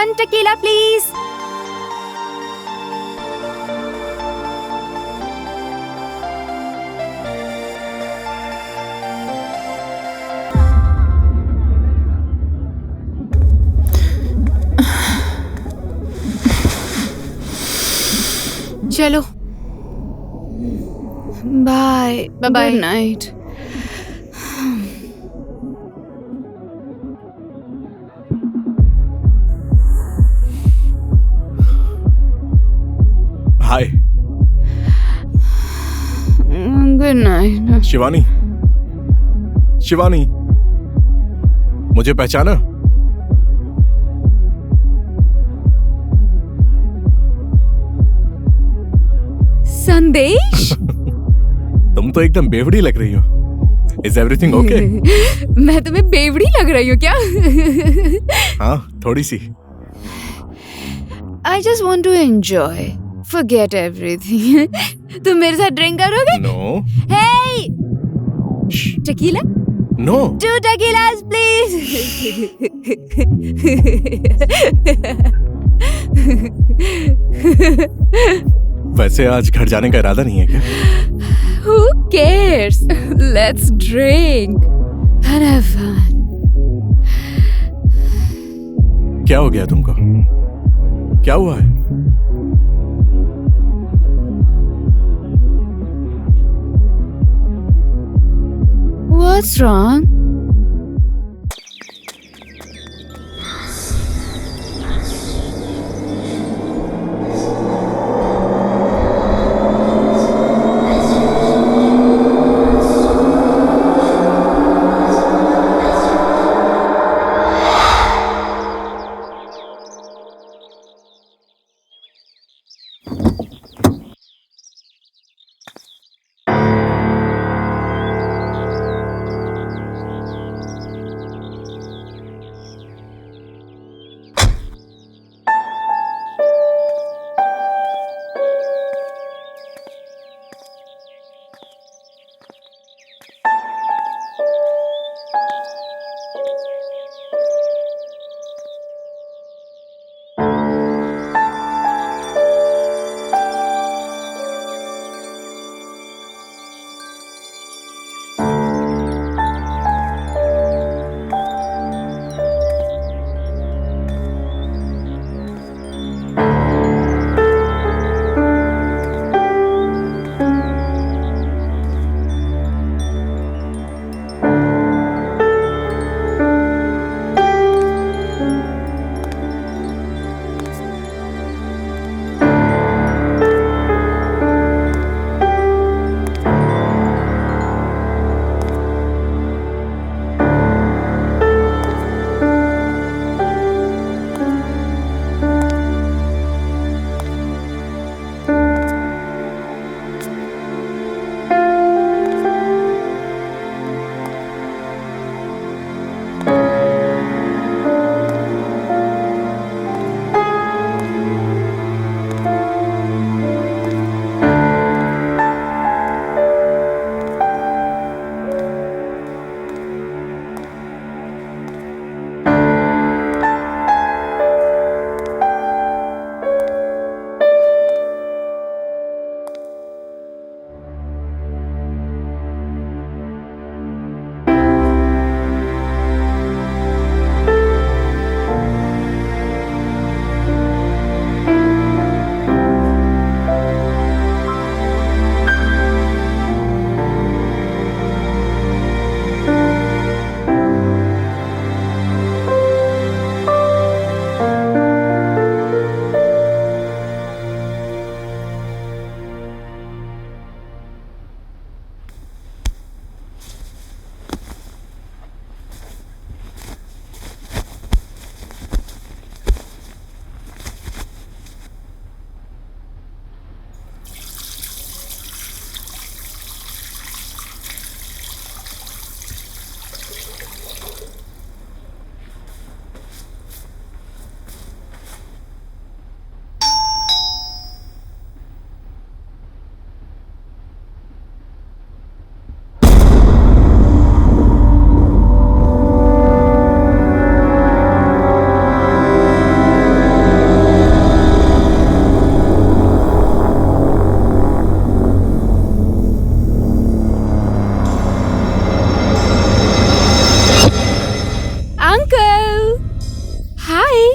one tequila, please. चलो bye bye good night. Hi good night. Shivani. Shivani, मुझे पहचाना? संदेश. तुम तो एकदम बेवड़ी लग रही हो. Is everything okay? मैं तुम्हें बेवड़ी लग रही हूँ क्या? हाँ, थोड़ी सी. I just want to enjoy. Forget everything. तुम मेरे साथ ड्रिंक करोगे? No. Hey! Tequila? No. 2 tequilas, please. वैसे आज घर जाने का इरादा नहीं है क्या? Who cares? Let's drink and have fun. क्या हो गया तुमको? क्या हुआ है? What's wrong?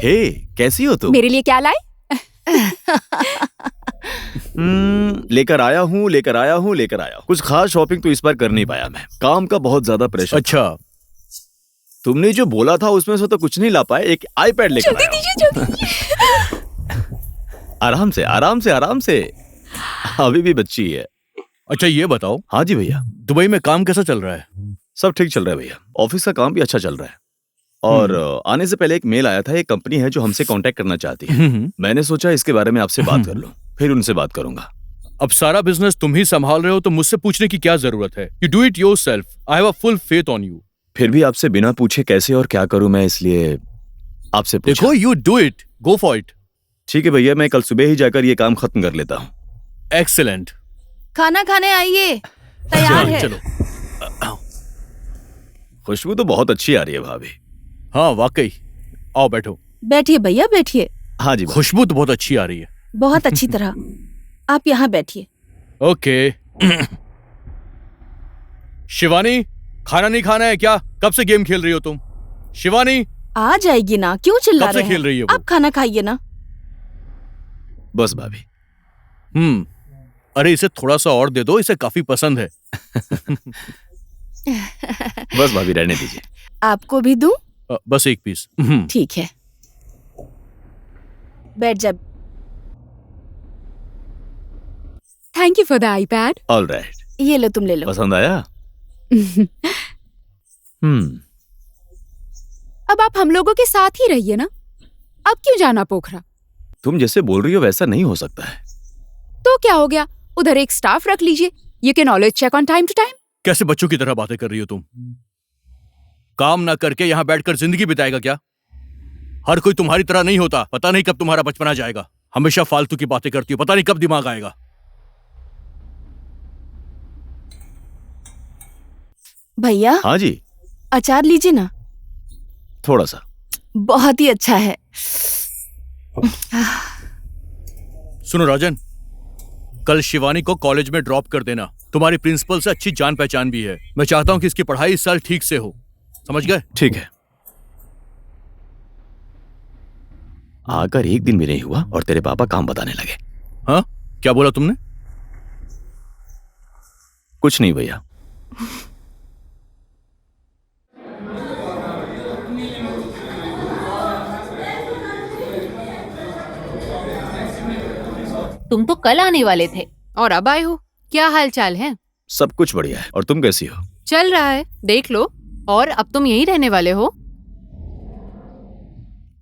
हे, कैसी हो तुम? मेरे लिए क्या लाए? लेकर आया हूँ। कुछ खास शॉपिंग तो इस बार कर नहीं पाया मैं। काम का बहुत ज्यादा प्रेशर। अच्छा, तुमने जो बोला था उसमें से तो कुछ नहीं ला पाए। एक आईपैड लेकर जल्दी आया हूं। दीजिए, जल्दी दीजिए। आराम से। अभी भी बच्ची है। अच्छा ये बताओ, हाँ जी भैया, दुबई में काम कैसा चल रहा है? सब ठीक चल रहा है भैया। ऑफिस का काम भी अच्छा चल रहा है। और आने से पहले एक मेल आया था, एक कंपनी है जो हमसे कांटेक्ट करना चाहती है। मैंने सोचा इसके बारे में आपसे बात कर लूं, फिर उनसे बात करूंगा। अब सारा बिजनेस तुम ही संभाल रहे हो तो मुझसे पूछने की क्या जरूरत है? You do it yourself. I have a full faith on you. फिर भी आपसे बिना पूछे कैसे और क्या करूं मैं, इसलिए आपसे पूछा। देखो, you do it, go for it. ठीक है भैया, मैं कल सुबह ही जाकर ये काम खत्म कर लेता हूँ। एक्सीलेंट। खाना खाने आइए, तैयार है। चलो। खुशबू तो बहुत अच्छी आ रही है भाभी। हाँ वाकई, आओ बैठो। बैठिए भैया, बैठिए। हाँ जी भाभी। खुशबू तो बहुत अच्छी आ रही है। बहुत अच्छी तरह। आप यहाँ बैठिए। ओके। शिवानी, खाना नहीं खाना है क्या? कब से गेम खेल रही हो तुम? शिवानी, आ जाएगी ना, क्यों चिल्ला कब से रहे हैं? खेल रही है वो? आप खाना खाइए ना। बस भाभी। अरे इसे थोड़ा सा और दे दो, इसे काफी पसंद है। बस भाभी, रहने दीजिए। आपको भी दूं? बस एक पीस। ठीक है, बैठ जा। Thank you for the iPad. All right. ये लो, तुम ले लो। पसंद आया? अब आप हम लोगों के साथ ही रहिए ना, अब क्यों जाना पोखरा? तुम जैसे बोल रही हो वैसा नहीं हो सकता है। तो क्या हो गया, उधर एक स्टाफ रख लीजिए। You can always check on time to time. कैसे बच्चों की तरह बातें कर रही हो तुम? काम ना करके यहाँ बैठकर जिंदगी बिताएगा क्या? हर कोई तुम्हारी तरह नहीं होता। पता नहीं कब तुम्हारा बचपना जाएगा। हमेशा फालतू की बातें करती हो, पता नहीं कब दिमाग आएगा। भैया, हाँ जी, अचार लीजिए ना, थोड़ा सा। बहुत ही अच्छा है। सुनो राजन, कल शिवानी को कॉलेज में ड्रॉप कर देना। तुम्हारी प्रिंसिपल से अच्छी जान पहचान भी है। मैं चाहता हूं कि इसकी पढ़ाई इस साल ठीक से हो। समझ गए? ठीक है। आकर एक दिन भी नहीं हुआ और तेरे पापा काम बताने लगे। हाँ, क्या बोला तुमने? कुछ नहीं भैया। तुम तो कल आने वाले थे। और अब आए हो? क्या हाल चाल है? सब कुछ बढ़िया है। और तुम कैसी हो? चल रहा है, देख लो। और अब तुम यहीं रहने वाले हो?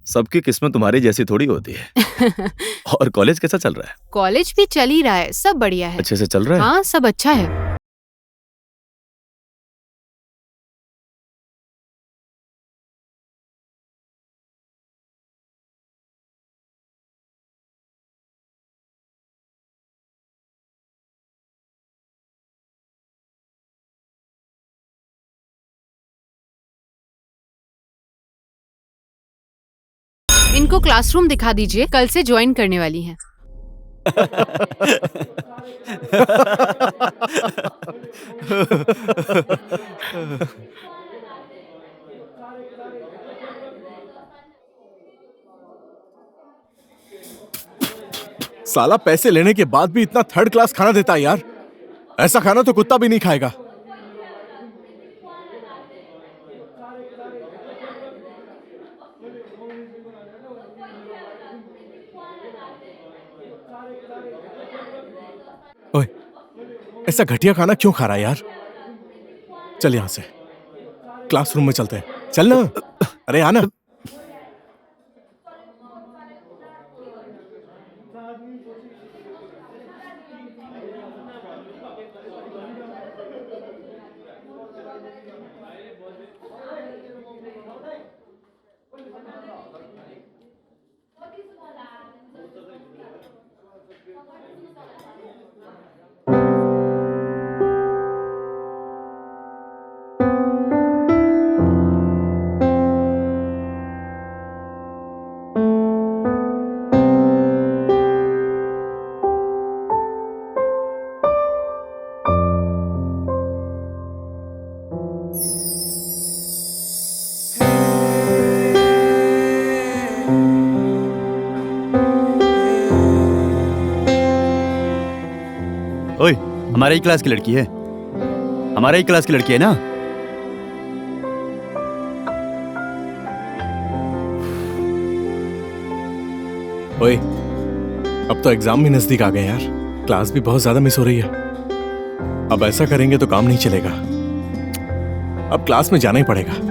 सबकी किस्मत तुम्हारी जैसी थोड़ी होती है। और कॉलेज कैसा चल रहा है? कॉलेज भी चल ही रहा है, सब बढ़िया है। अच्छे से चल रहा है? हाँ, सब अच्छा है। इनको क्लासरूम दिखा दीजिए, कल से ज्वाइन करने वाली हैं। साला पैसे लेने के बाद भी इतना थर्ड क्लास खाना देता है यार। ऐसा खाना तो कुत्ता भी नहीं खाएगा। ओए, ऐसा घटिया खाना क्यों खा रहा है यार? चल यहां से, क्लासरूम में चलते हैं। चल ना। अरे आना। हमारे ही क्लास की लड़की है, हमारे ही क्लास की लड़की है ना। ओए, अब तो एग्जाम भी नजदीक आ गए यार, क्लास भी बहुत ज्यादा मिस हो रही है। अब ऐसा करेंगे तो काम नहीं चलेगा, अब क्लास में जाना ही पड़ेगा।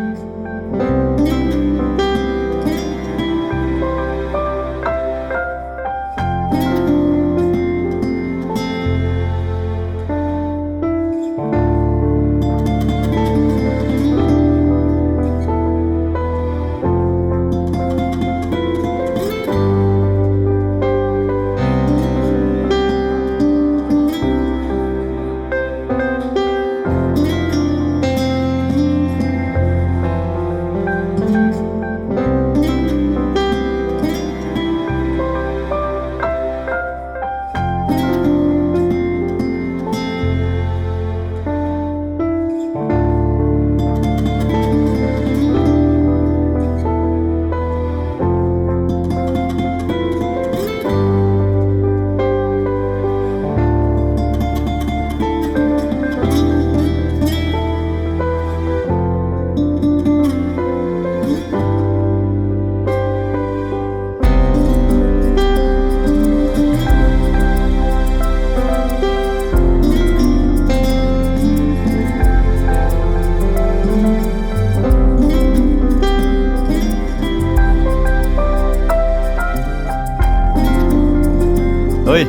ओए,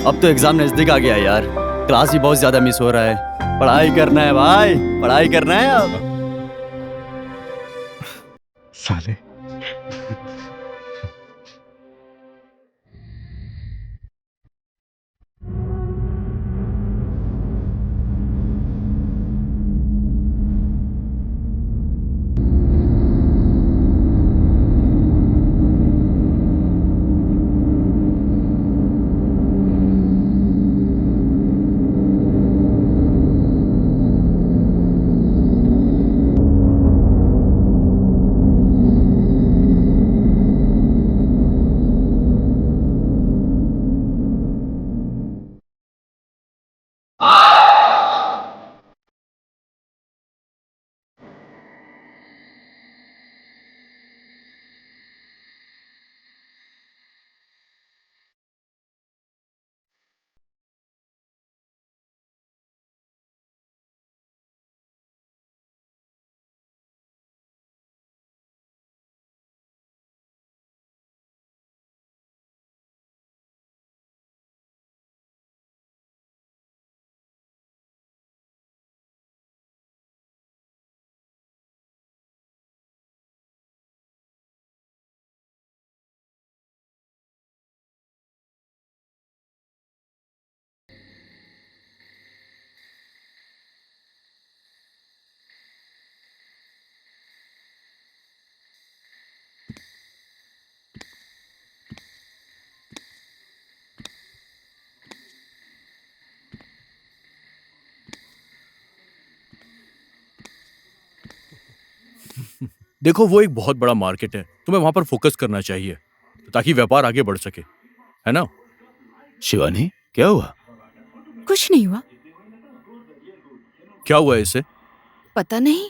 अब तो एग्जाम नजदीक आ गया है यार, क्लास ही बहुत ज्यादा मिस हो रहा है। पढ़ाई करना है भाई, पढ़ाई करना है अब। साले, देखो, वो एक बहुत बड़ा मार्केट है, तुम्हें वहां पर फोकस करना चाहिए ताकि व्यापार आगे बढ़ सके, है ना? शिवानी, क्या हुआ? कुछ नहीं हुआ। क्या हुआ इससे? पता नहीं।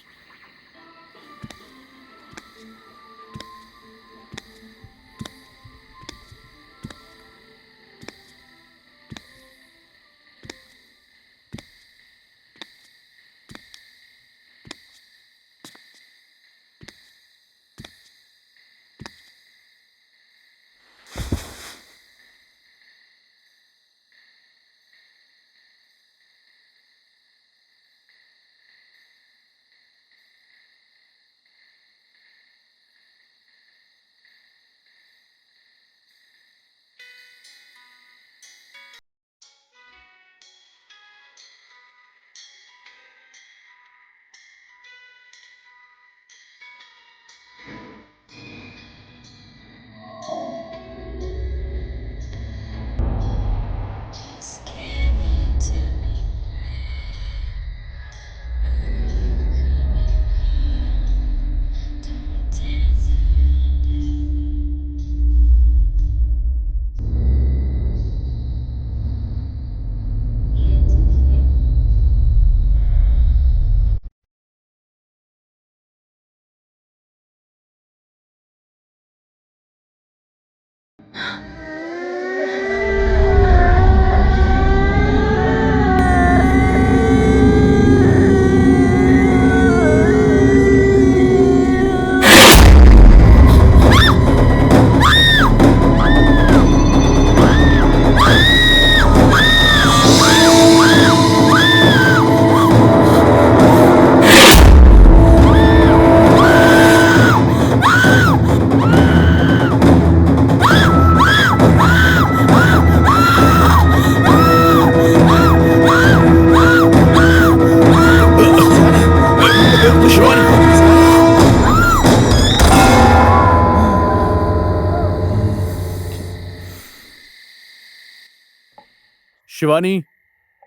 शिवानी,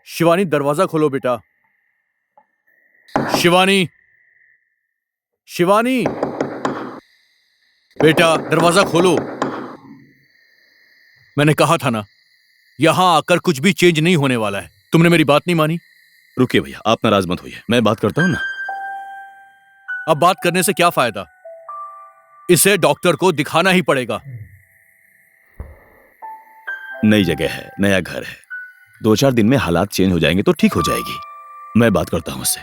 शिवानी दरवाजा खोलो बेटा। शिवानी, शिवानी, बेटा दरवाजा खोलो। मैंने कहा था ना, यहां आकर कुछ भी चेंज नहीं होने वाला है। तुमने मेरी बात नहीं मानी। रुकिए भैया, आप नाराज मत होइए, मैं बात करता हूँ ना। अब बात करने से क्या फायदा? इसे डॉक्टर को दिखाना ही पड़ेगा। नई जगह है, नया घर है, 2-4 दिन में हालात चेंज हो जाएंगे तो ठीक हो जाएगी। मैं बात करता हूं उससे।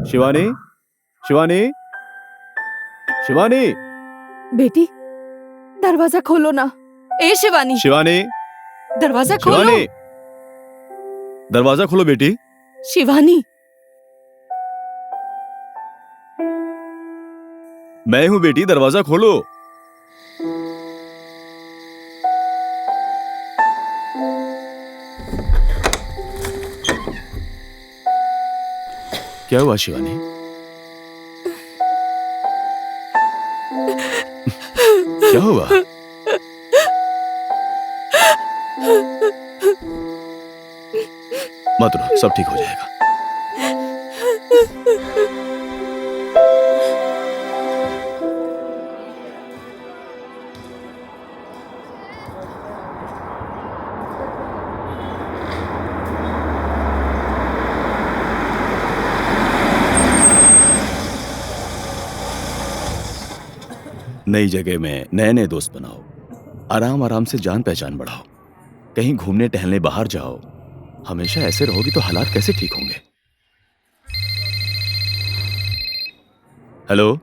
शिवानी, शिवानी, शिवानी, बेटी दरवाजा खोलो ना। ए शिवानी, शिवानी, दरवाजा खोलो। शिवानी, दरवाजा खोलो बेटी। शिवानी, मैं हूं बेटी, दरवाजा खोलो। क्या हुआ शिवानी? क्या हुआ? मत रो, सब ठीक हो जाएगा। नई जगह में नए नए दोस्त बनाओ, आराम आराम से जान पहचान बढ़ाओ, कहीं घूमने टहलने बाहर जाओ। हमेशा ऐसे रहोगी तो हालात कैसे ठीक होंगे? हेलो,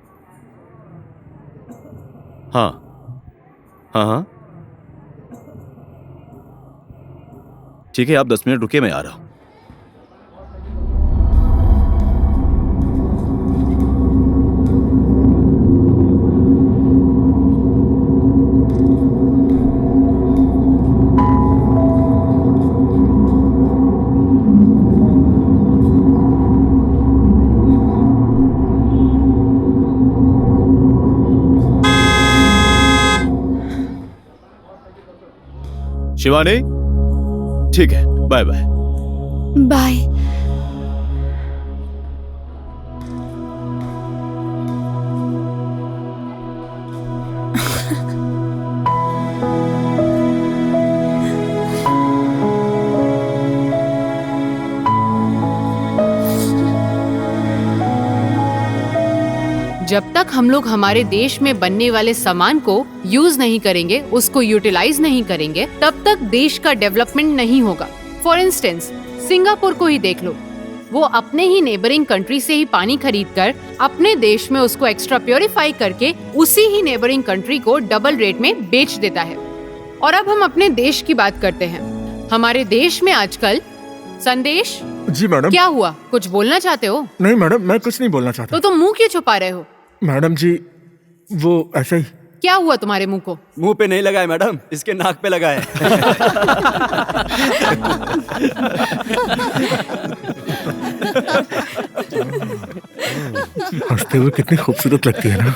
हाँ हाँ हाँ, ठीक है, आप 10 मिनट रुकिए, मैं आ रहा हूं। शिवानी, ठीक है, बाय बाय। बाय। जब तक हम लोग हमारे देश में बनने वाले सामान को यूज नहीं करेंगे, उसको यूटिलाइज नहीं करेंगे, तब तक देश का डेवलपमेंट नहीं होगा। फॉर इंस्टेंस, सिंगापुर को ही देख लो। वो अपने ही नेबरिंग कंट्री से ही पानी खरीदकर अपने देश में उसको एक्स्ट्रा प्योरीफाई करके उसी ही नेबरिंग कंट्री को डबल रेट में बेच देता है। और अब हम अपने देश की बात करते हैं। हमारे देश में आजकल संदेश। जी मैडम। क्या हुआ, कुछ बोलना चाहते हो? नहीं मैडम, मैं कुछ नहीं बोलना चाहता। तो तुम मुंह क्यों छुपा रहे हो? मैडम जी, वो ऐसा ही। क्या हुआ तुम्हारे मुंह को? मुंह पे नहीं लगा है मैडम, इसके नाक पे लगा है। हंसते हुए कितनी खूबसूरत लगती है ना।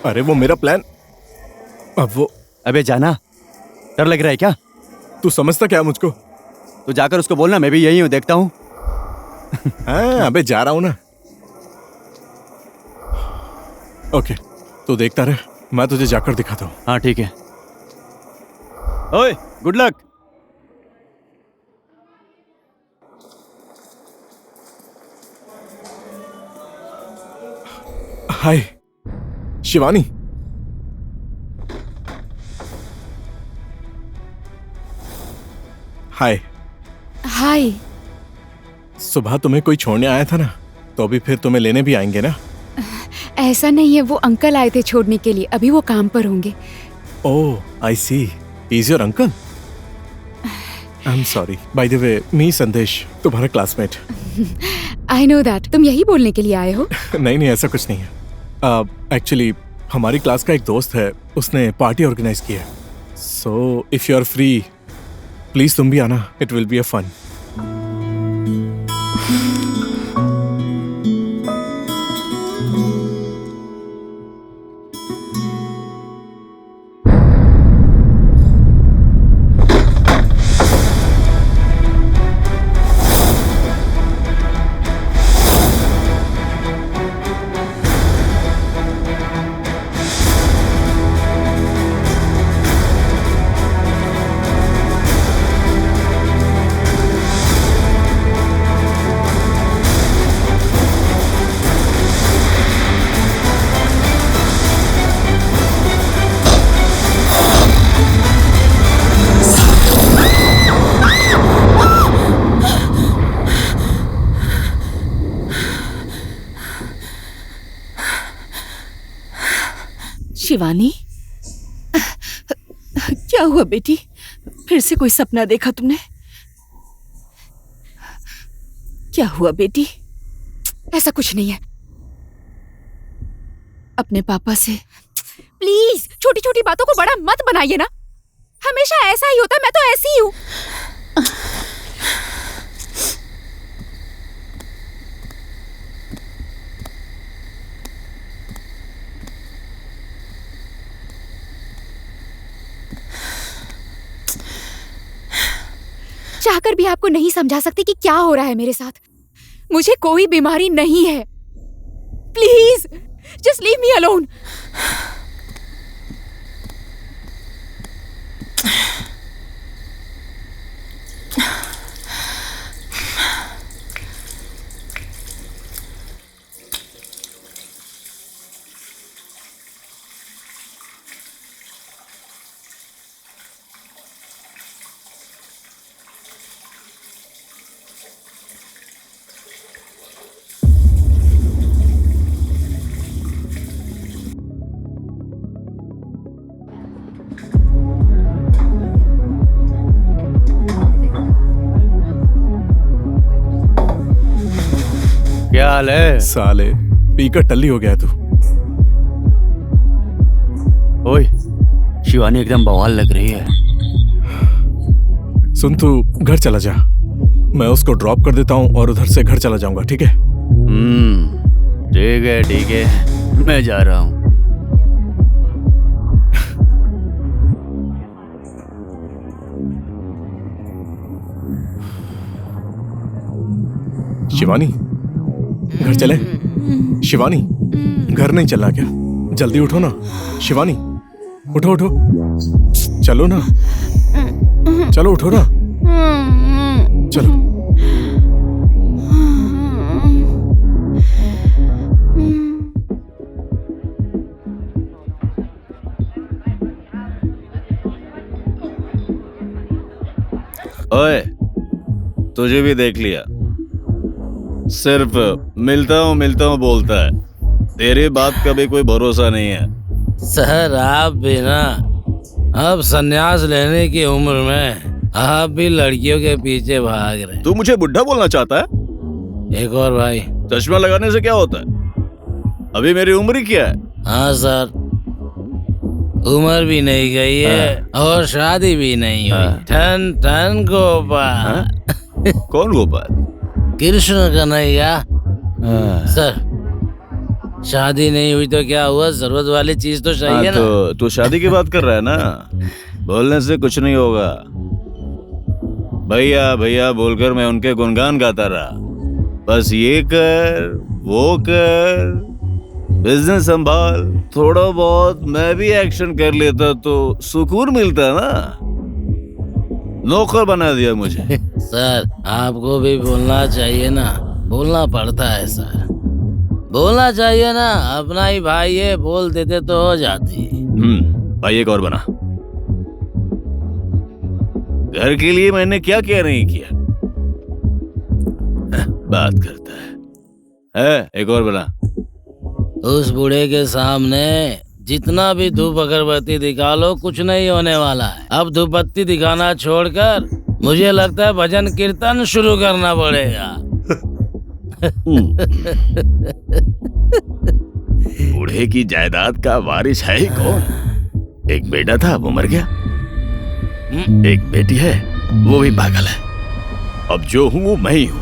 अरे वो मेरा प्लान, अब वो। अबे जाना, डर लग रहा है क्या? तू समझता क्या मुझको? तो जाकर उसको बोलना मैं भी यही हूँ, देखता हूँ। हाँ, अबे जा रहा हूँ ना। ओके, तो देखता रहे, मैं तुझे जाकर दिखाता हूँ। हाँ ठीक है। ओए, गुड लक। हाय शिवानी। हाय। हाय। सुबह तुम्हें कोई छोड़ने आया था ना, तो अभी फिर तुम्हें लेने भी आएंगे ना? ऐसा नहीं है, वो अंकल आए थे छोड़ने के लिए, अभी वो काम पर होंगे। Oh I see, is your uncle? I am sorry, by the way me Sandesh, तुम्हारा क्लासमेट। I know that. तुम यही बोलने के लिए आए हो? नहीं ऐसा कुछ नहीं है। एक्चुअली हमारी क्लास का एक दोस्त है, उसने पार्टी ऑर्गेनाइज की है, so if you are free please तुम भी आना, it will be a fun. Shivani, क्या हुआ बेटी? फिर से कोई सपना देखा तुमने? क्या हुआ बेटी? ऐसा कुछ नहीं है। अपने पापा से प्लीज छोटी छोटी बातों को बड़ा मत बनाइए ना, हमेशा ऐसा ही होता है, मैं तो ऐसी ही हूँ। चाहकर भी आपको नहीं समझा सकती कि क्या हो रहा है मेरे साथ। मुझे कोई बीमारी नहीं है। Please just leave me alone. क्या हाल है? साले पीकर टल्ली हो गया तू। ओए, शिवानी एकदम बवाल लग रही है। सुन, तू घर चला जा, मैं उसको ड्रॉप कर देता हूँ और उधर से घर चला जाऊंगा, ठीक है? ठीक है, मैं जा रहा हूँ। शिवानी घर चले? शिवानी घर नहीं चलना क्या? जल्दी उठो ना शिवानी, उठो उठो, चलो ना, चलो उठो ना, चलो। ओए, तुझे भी देख लिया, सिर्फ मिलता हूँ बोलता है। तेरी बात का भी कोई भरोसा नहीं है। सर आप भी ना अब संन्यास लेने की उम्र में आप भी लड़कियों के पीछे भाग रहे। तू मुझे बुढ़ा बोलना चाहता है? एक और भाई, चश्मा लगाने से क्या होता है? अभी मेरी उम्र ही क्या है? हाँ सर, उम्र भी नहीं गई है और शादी भी नहीं हुई। ठन ठन गोपाल। कौन गोपाल? कृष्ण कन्हैया। सर शादी नहीं हुई तो क्या हुआ, जरूरत वाली चीज तो चाहिए ना। तो तू शादी की बात कर रहा है ना? बोलने से कुछ नहीं होगा। भैया भैया बोलकर मैं उनके गुणगान गाता रहा। बस ये कर वो कर, बिजनेस संभाल, थोड़ा बहुत मैं भी एक्शन कर लेता तो सुकून मिलता ना। नौकर बना दिया मुझे। सर आपको भी बोलना चाहिए ना, बोलना पड़ता है सर। बोलना चाहिए ना, अपना ही भाई है, बोल देते तो हो जाती। भाई एक और बना। घर के लिए मैंने क्या क्या नहीं किया। बात करता है एक और बना। उस बूढ़े के सामने जितना भी धूप अगरबत्ती दिखा लो कुछ नहीं होने वाला है। अब धूप बत्ती दिखाना छोड़कर मुझे लगता है भजन कीर्तन शुरू करना पड़ेगा। बूढ़े की जायदाद का वारिस है ही कौन? एक बेटा था वो मर गया, एक बेटी है वो भी पागल है। अब जो हूं वो मैं ही हूं।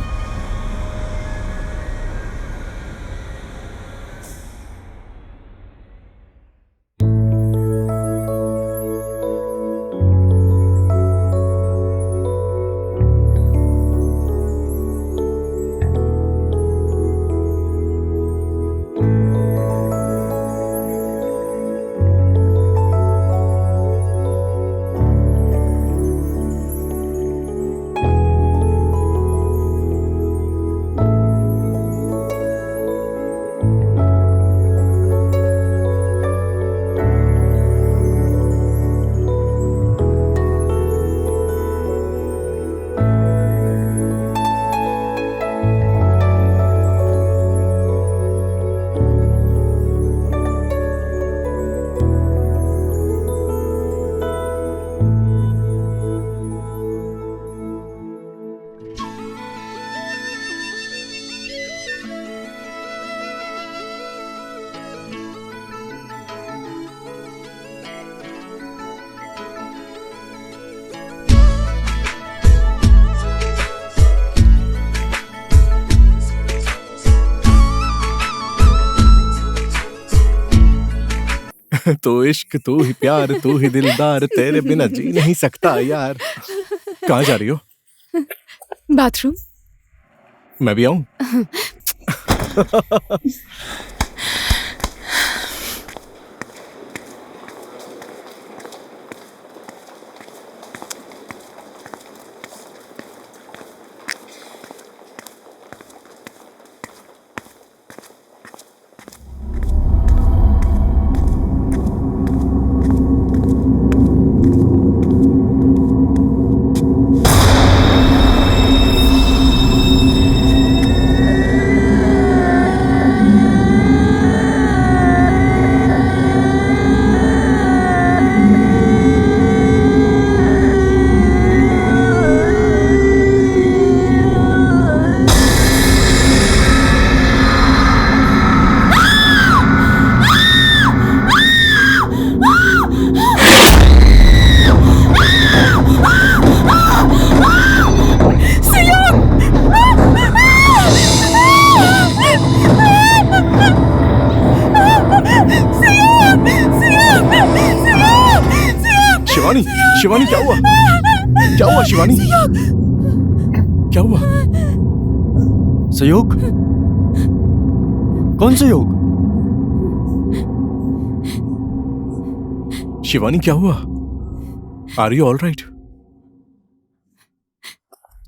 तो इश्क तू ही प्यार तू ही दिलदार, तेरे बिना जी नहीं सकता यार। कहाँ जा रही हो? बाथरूम। मैं भी आऊं? शिवानी, शिवानी क्या हुआ? क्या हुआ शिवानी? क्या हुआ? सहयोग? कौन सहयोग? शिवानी क्या हुआ? Are you all right?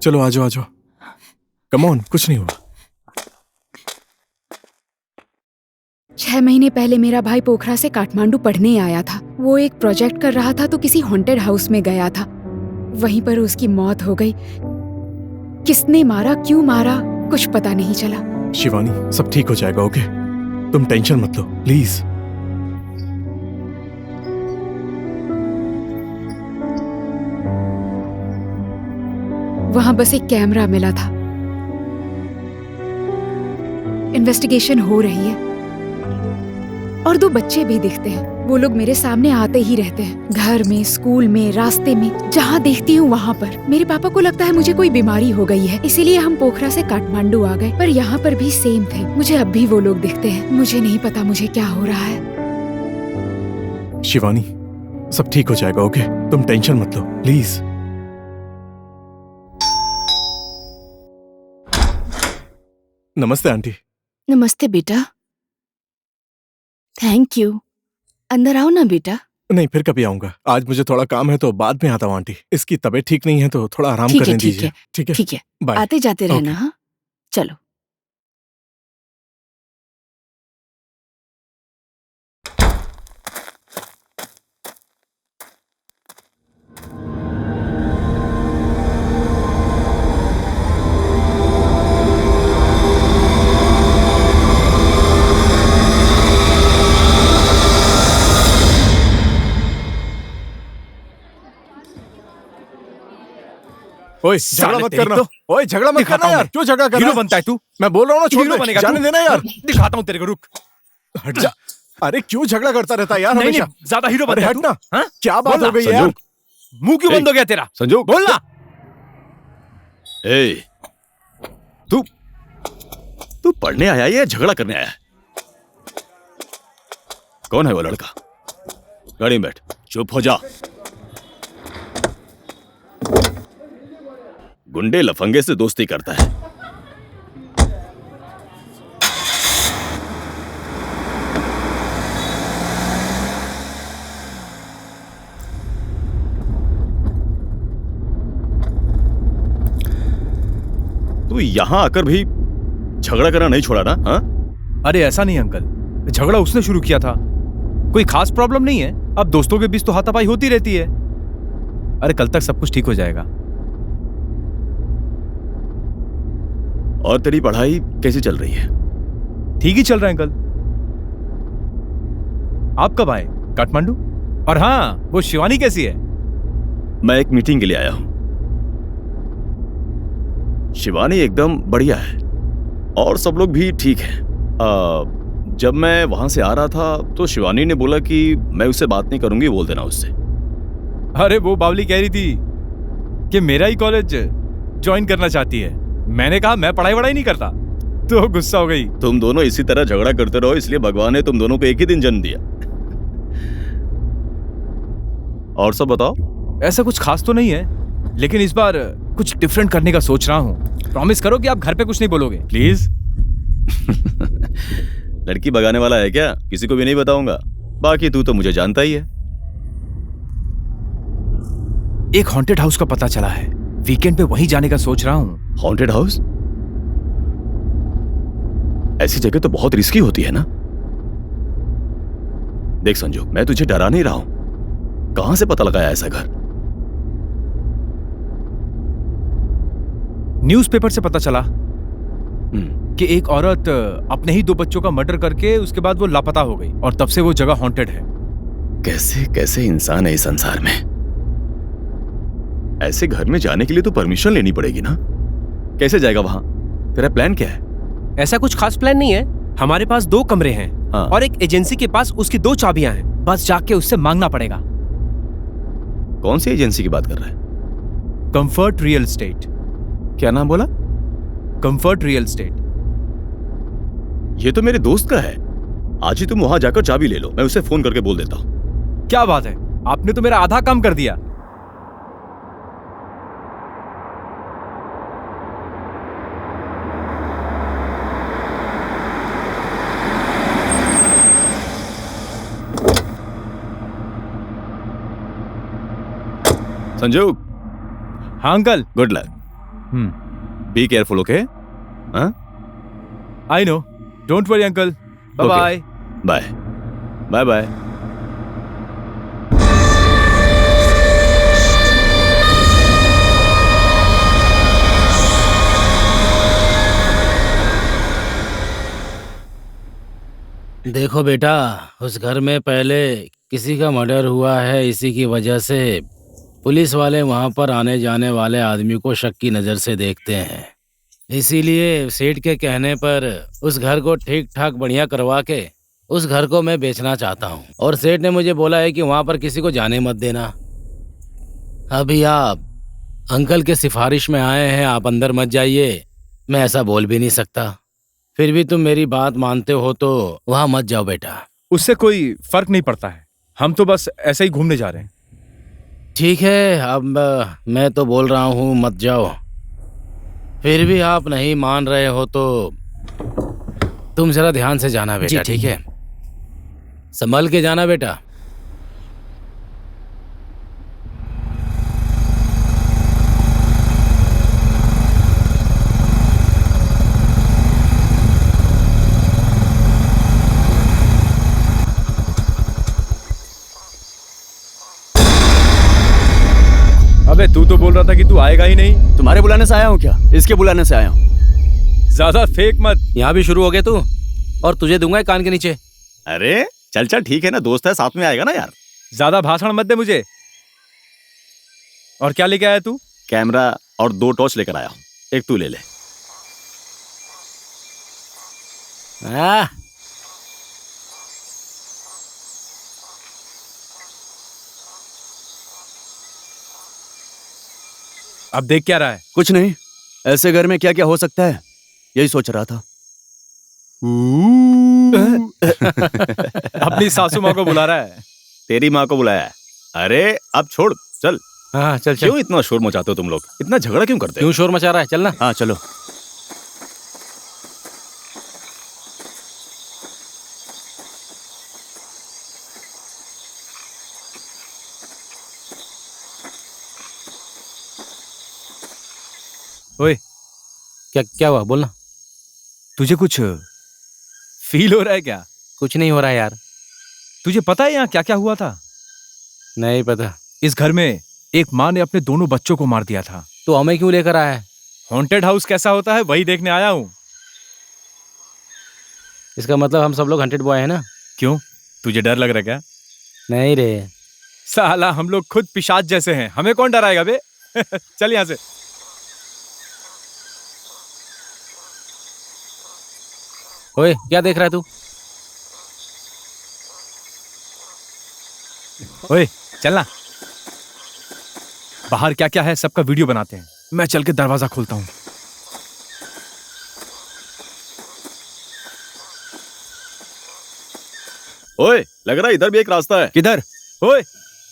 चलो आ जाओ, आ जाओ। कम ऑन, कुछ नहीं हुआ। 6 महीने पहले मेरा भाई पोखरा से काठमांडू पढ़ने आया था। वो एक प्रोजेक्ट कर रहा था तो किसी हॉन्टेड हाउस में गया था। वहीं पर उसकी मौत हो गई। किसने मारा, क्यों मारा, कुछ पता नहीं चला। शिवानी सब ठीक हो जाएगा, ओके? तुम टेंशन मत लो प्लीज। वहां बस एक कैमरा मिला था। इन्वेस्टिगेशन हो रही है और 2 बच्चे भी दिखते हैं। वो लोग मेरे सामने आते ही रहते हैं, घर में, स्कूल में, रास्ते में, जहाँ देखती हूँ वहाँ पर। मेरे पापा को लगता है मुझे कोई बीमारी हो गई है, इसीलिए हम पोखरा से काठमांडू आ गए। पर यहाँ पर भी सेम थे, मुझे अब भी वो लोग दिखते हैं। मुझे नहीं पता मुझे क्या हो रहा है। शिवानी सब ठीक हो जाएगा, ओके? तुम टेंशन मत लो प्लीज। नमस्ते आंटी। नमस्ते बेटा। Thank you. अंदर आओ ना बेटा। नहीं, फिर कभी आऊंगा। आज मुझे थोड़ा काम है तो बाद में आता हूँ आंटी। इसकी तबीयत ठीक नहीं है तो थोड़ा आराम ठीक है, करने ठीक दीजिए। है, ठीक है, ठीक है। बाय। आते जाते रहना। ओके। हाँ, चलो। ओए झगड़ा मत करना। ओए झगड़ा मत करना यार, क्यों झगड़ा कर रहा है? बनता है तू। मैं बोल रहा हूँ ना, छोड़ दे, जाने देना यार। दिखाता हूँ तेरे को, रुक। हट जा। अरे क्यों झगड़ा करता रहता है यार हमेशा? ज्यादा हीरो अरे बनता है हट तू। ना। हाँ? क्या बात बोलना, हो गई यार? मुंह क्यों बंद हो गया तेरा? संजोग बोलना। ए, तू पढ़ने आया है या झगड़ा करने आया है? कौन है वो लड़का? गाड़ी में बैठ, चुप हो जा। गुंडे लफंगे से दोस्ती करता है। तू यहां आकर भी झगड़ा करना नहीं छोड़ा ना? हाँ? अरे ऐसा नहीं अंकल, झगड़ा उसने शुरू किया था। कोई खास प्रॉब्लम नहीं है, अब दोस्तों के बीच तो हाथापाई होती रहती है। अरे कल तक सब कुछ ठीक हो जाएगा। और तेरी पढ़ाई कैसी चल रही है? ठीक ही चल रहा है अंकल। आप कब आए काठमांडू? और हाँ, वो शिवानी कैसी है? मैं एक मीटिंग के लिए आया हूं। शिवानी एकदम बढ़िया है और सब लोग भी ठीक है। जब मैं वहां से आ रहा था तो शिवानी ने बोला कि मैं उससे बात नहीं करूंगी, बोल देना उससे। अरे वो बावली कह रही थी कि मेरा ही कॉलेज ज्वाइन करना चाहती है। मैंने कहा मैं पढ़ाई वढ़ाई नहीं करता, तो गुस्सा हो गई। तुम दोनों इसी तरह झगड़ा करते रहो, इसलिए भगवान ने तुम दोनों को एक ही दिन जन्म दिया। और सब बताओ। ऐसा कुछ खास तो नहीं है, लेकिन इस बार कुछ डिफरेंट करने का सोच रहा हूँ। प्रॉमिस करो कि आप घर पे कुछ नहीं बोलोगे, प्लीज। लड़की भगाने वाला है क्या? किसी को भी नहीं बताऊंगा। बाकी तू तो मुझे जानता ही है। एक हॉन्टेड हाउस का पता चला है, वीकेंड पे वहीं जाने का सोच रहा हूँ। Haunted house? ऐसी जगह तो बहुत रिस्की होती है ना? देख संजू, मैं तुझे डरा नहीं रहा हूं। कहां से पता लगाया ऐसा घर? न्यूज़पेपर से पता चला कि एक औरत अपने ही 2 बच्चों का मर्डर करके उसके बाद वो लापता हो गई, और तब से वो जगह हॉन्टेड है। कैसे कैसे इंसान है इस संसार में? ऐसे घर में जाने के लिए तो परमिशन लेनी पड़ेगी ना? कैसे जाएगा वहां? तेरा प्लान क्या है? ऐसा कुछ खास प्लान नहीं है। हमारे पास 2 कमरे हैं। हाँ। और एक एजेंसी के पास उसकी 2 चाबियां हैं। बस जाके उससे मांगना पड़ेगा। कौन सी एजेंसी की बात कर रहा है? Comfort real estate. क्या नाम बोला? Comfort real estate. ये तो मेरे दोस्त का है। आज ही तुम वहां जाकर चाबी ले लो, मैं उसे फोन करके बोल देता हूं। क्या बात है, आपने तो मेरा आधा काम कर दिया। संजू। हाँ uncle. Good luck. Be careful, okay? हाँ? I know, don't worry uncle. Bye bye. Bye bye bye. देखो बेटा, उस घर में पहले किसी का मर्डर हुआ है। इसी की वजह से पुलिस वाले वहां पर आने जाने वाले आदमी को शक की नज़र से देखते हैं। इसीलिए सेठ के कहने पर उस घर को ठीक ठाक बढ़िया करवा के उस घर को मैं बेचना चाहता हूँ। और सेठ ने मुझे बोला है कि वहां पर किसी को जाने मत देना। अभी आप अंकल के सिफारिश में आए हैं, आप अंदर मत जाइए। मैं ऐसा बोल भी नहीं सकता। फिर भी तुम मेरी बात मानते हो तो वहां मत जाओ बेटा। उससे कोई फर्क नहीं पड़ता है, हम तो बस ऐसे ही घूमने जा रहे हैं। ठीक है, अब मैं तो बोल रहा हूँ मत जाओ। फिर भी आप नहीं मान रहे हो तो तुम जरा ध्यान से जाना बेटा, ठीक है? संभल के जाना बेटा। अबे तू तो बोल रहा था कि तू आएगा ही नहीं। तुम्हारे बुलाने से आया हूँ क्या? इसके बुलाने से आया हूँ। ज्यादा फेक मत। यहाँ भी शुरू हो गया तू, और तुझे दूंगा कान के नीचे। अरे चल चल, ठीक है ना, दोस्त है, साथ में आएगा ना यार। ज्यादा भाषण मत दे मुझे। और क्या लेके आया तू? कैमरा और 2 टॉर्च लेकर आया हूं, एक तू ले ले। हाँ? अब देख क्या रहा है? कुछ नहीं, ऐसे घर में क्या क्या हो सकता है यही सोच रहा था। अपनी सासू माँ को बुला रहा है। तेरी माँ को बुलाया है। अरे अब छोड़, चल। हाँ चल चल। क्यों इतना शोर मचाते हो तुम लोग? इतना झगड़ा क्यों करते हो? क्यों शोर मचा रहा है? चलना। हाँ चलो। ओए, क्या क्या हुआ? बोलना। तुझे कुछ फील हो रहा है क्या? कुछ नहीं हो रहा है यार। तुझे पता है यहाँ क्या क्या हुआ था? नहीं पता। इस घर में एक माँ ने अपने दोनों बच्चों को मार दिया था। तो हमें क्यों लेकर आया है? हॉन्टेड हाउस कैसा होता है वही देखने आया हूँ। इसका मतलब हम सब लोग हंटेड बॉय है ना? क्यों, तुझे डर लग रहा है क्या? नहीं रे। साला हम लोग खुद पिशाच जैसे हैं, हमें कौन डराएगा बे? चल यहाँ से। ओए, क्या देख रहा है तू? ओए चलना, बाहर क्या क्या है सबका वीडियो बनाते हैं। मैं चल के दरवाजा खोलता हूँ। ओए, लग रहा है इधर भी एक रास्ता है। किधर? ओए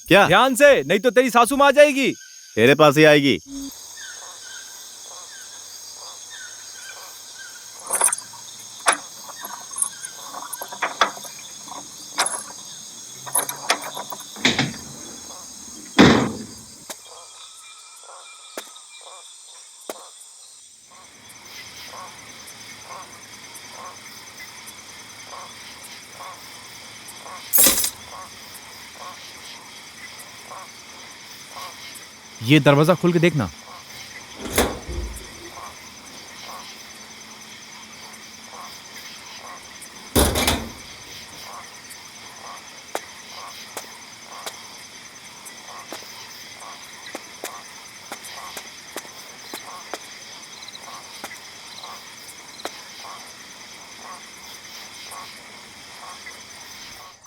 क्या? ध्यान से, नहीं तो तेरी सासू माँ आ जाएगी। तेरे पास ही आएगी। ये दरवाजा खोल के देखना।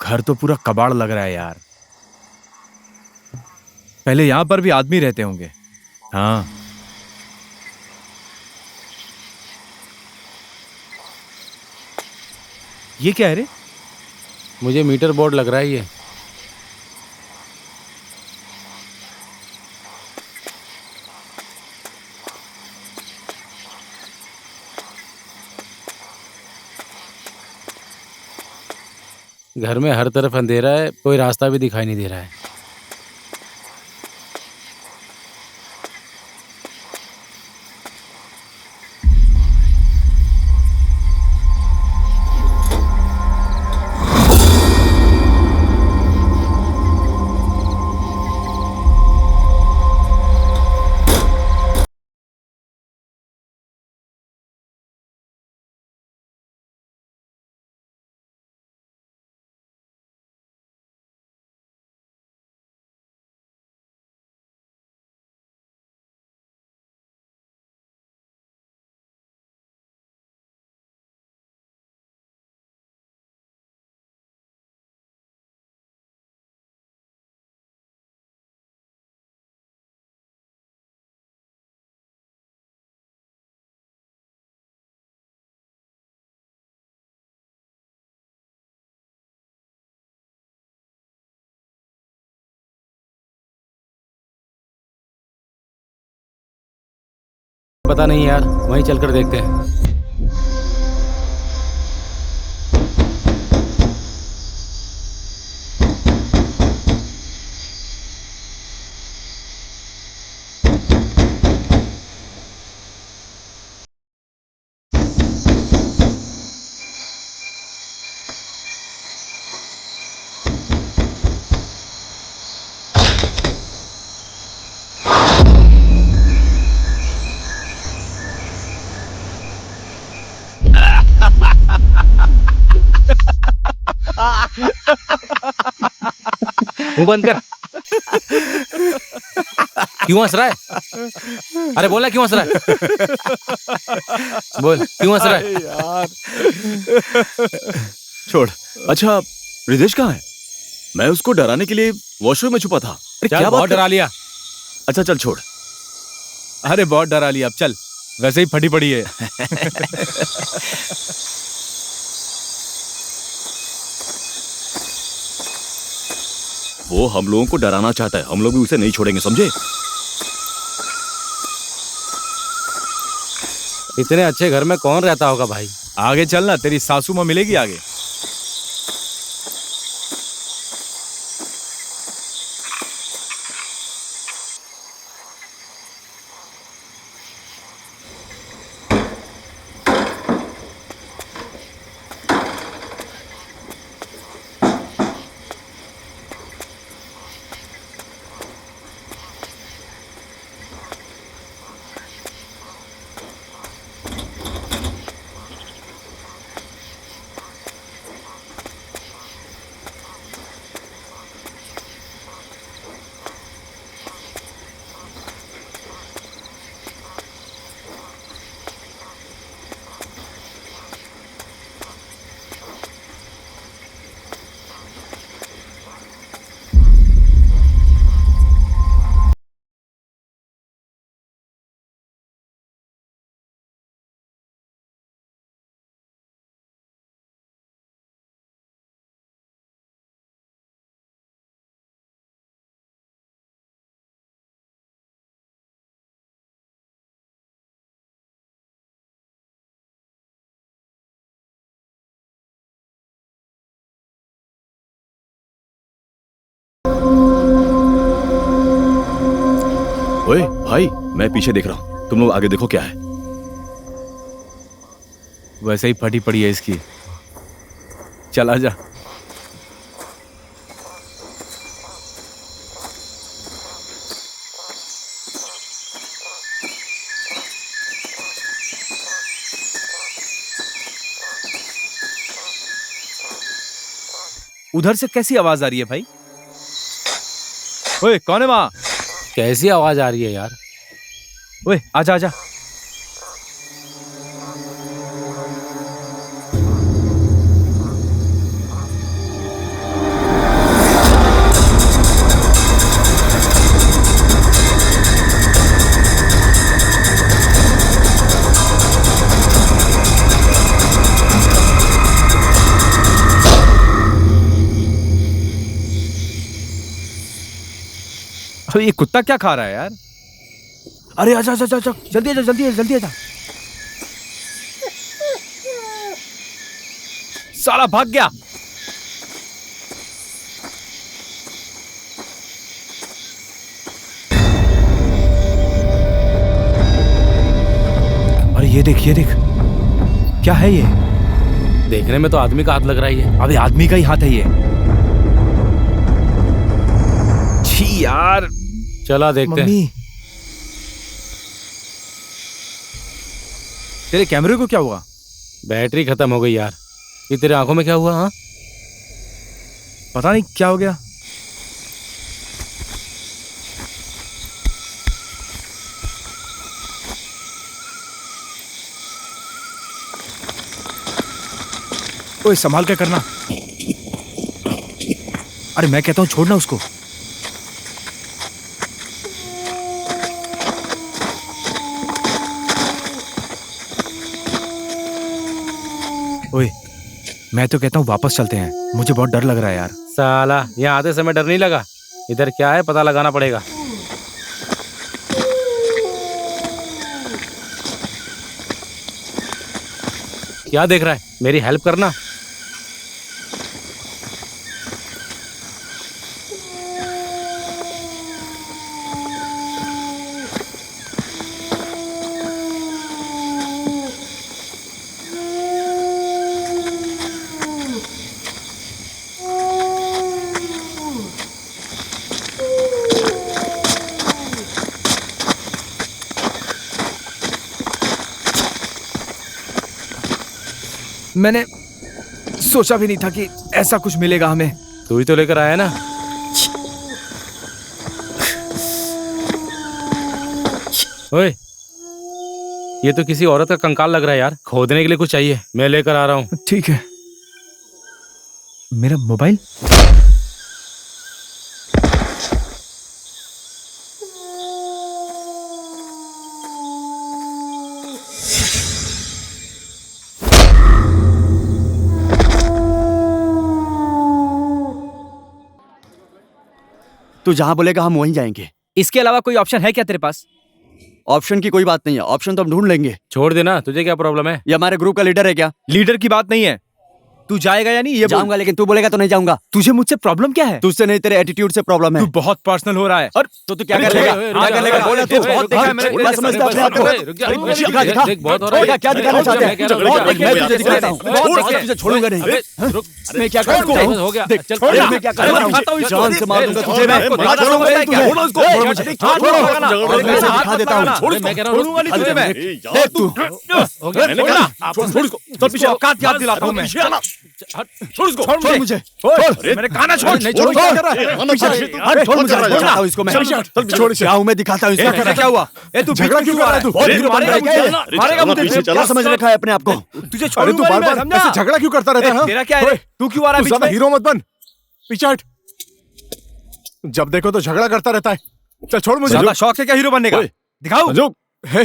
घर तो पूरा कबाड़ लग रहा है यार। पहले यहां पर भी आदमी रहते होंगे। हाँ, ये क्या है रे? मुझे मीटर बोर्ड लग रहा है ये। घर में हर तरफ अंधेरा है, कोई रास्ता भी दिखाई नहीं दे रहा है। पता नहीं यार, वहीं चलकर देखते हैं। मुंह बंद कर। क्यों हंस रहा है? अरे बोलना क्यों हंस रहा है? बोल क्यों हंस रहा है? यार छोड़। अच्छा रिदेश कहाँ है? मैं उसको डराने के लिए वॉशरूम में छुपा था। अरे चल, क्या बहुत बात डरा लिया। अच्छा चल छोड़। अरे बहुत डरा लिया, अब चल, वैसे ही फटी पड़ी है। वो हम लोगों को डराना चाहता है, हम लोग भी उसे नहीं छोड़ेंगे, समझे? इतने अच्छे घर में कौन रहता होगा भाई? आगे चलना, तेरी सासू माँ मिलेगी आगे। ओए भाई, मैं पीछे देख रहा हूँ, तुम लोग आगे देखो क्या है। वैसे ही फटी पड़ी है इसकी। चला जा। उधर से कैसी आवाज आ रही है भाई? ओए कौन है वहां? कैसी आवाज आ रही है यार? ओए आजा आजा। ये कुत्ता क्या खा रहा है यार? अरे आजा आजा आजा, जल्दी आजा जल्दी आजा जल्दी आजा। साला भाग गया। अरे ये देख क्या है ये? देखने में तो आदमी का हाथ लग रहा है। अबे आदमी का ही हाथ है ये। छी यार। चला देखते हैं। मम्मी, तेरे कैमरे को क्या हुआ? बैटरी खत्म हो गई यार। ये तेरे आंखों में क्या हुआ? हाँ, पता नहीं क्या हो गया। ओए संभाल के करना। अरे मैं कहता हूं छोड़ना उसको। ओए मैं तो कहता हूँ वापस चलते हैं, मुझे बहुत डर लग रहा है यार। साला यहाँ आते समय डर नहीं लगा? इधर क्या है पता लगाना पड़ेगा। क्या देख रहा है? मेरी हेल्प करना। मैंने सोचा भी नहीं था कि ऐसा कुछ मिलेगा हमें। तू ही तो लेकर आया ना। ओए, ये तो किसी औरत का कंकाल लग रहा है यार। खोदने के लिए कुछ चाहिए, मैं लेकर आ रहा हूँ। ठीक है। मेरा मोबाइल? तू जहाँ बोलेगा हम वहीं जाएंगे। इसके अलावा कोई ऑप्शन है क्या तेरे पास? ऑप्शन की कोई बात नहीं है, ऑप्शन तो हम ढूंढ लेंगे। छोड़ देना, तुझे क्या प्रॉब्लम है? ये हमारे ग्रुप का लीडर है क्या? लीडर की बात नहीं है। तू जाएगा या नहीं ये बोल। जाऊंगा, लेकिन तू बोलेगा तो नहीं जाऊंगा। तुझे मुझसे प्रॉब्लम क्या है? तुझसे नहीं, तेरे एटीट्यूड से प्रॉब्लम है। तू बहुत पर्सनल हो रहा है। और तो तू क्या कर लेगा? क्या कर लेगा? बोला तू बहुत क्या समझता है अपने आप को? देख, बहुत हो रहा है। क्या दिखाना चाहते हैं? मैं तुझे दिखाता हूँ। तुझे छोड़ूंगा नहीं। मैं क्या करता हूँ? हो गया, चल मैं क्या करता हूँ? जान से मार दूंगा तुझे मैं। छोड़ूंगा नहीं तुझे। छोड़ो इसको। मैं दिखा देता हूँ। मैं कह रहा हूँ, देख तू। हो गया। छोड़ इसको। चल पीछे औकात याद दिलाता हूँ मैं। छोड़ इसको। छोड़ मुझे। मैंने कहा ना छोड़। नहीं, छोड़। क्या कर रहा है? छोड़ मुझे। दिखाता हूँ इसको मैं। छोड़ इसे। आओ मैं दिखाता हूँ इसको। क्या हुआ? ए तू झगड़ा क्यों कर रहा है तू? बहुत हीरो बन रहा है क्या? मारेगा मुझे। क्या समझ रखा है अपने आप को? तुझे अरे छोड़ूंगा तू नहीं, बार मैं बार ऐसे झगड़ा क्यों करता रहता है? हाँ? तेरा क्या है? तू क्यों आ रहा है तू बीच ज्यादा में? हीरो मत बन। पीछे हट। जब देखो तो झगड़ा करता रहता है। चल छोड़ मुझे। ज्यादा शौक है क्या हीरो बनने का? दिखाओ। अंजुक, हे,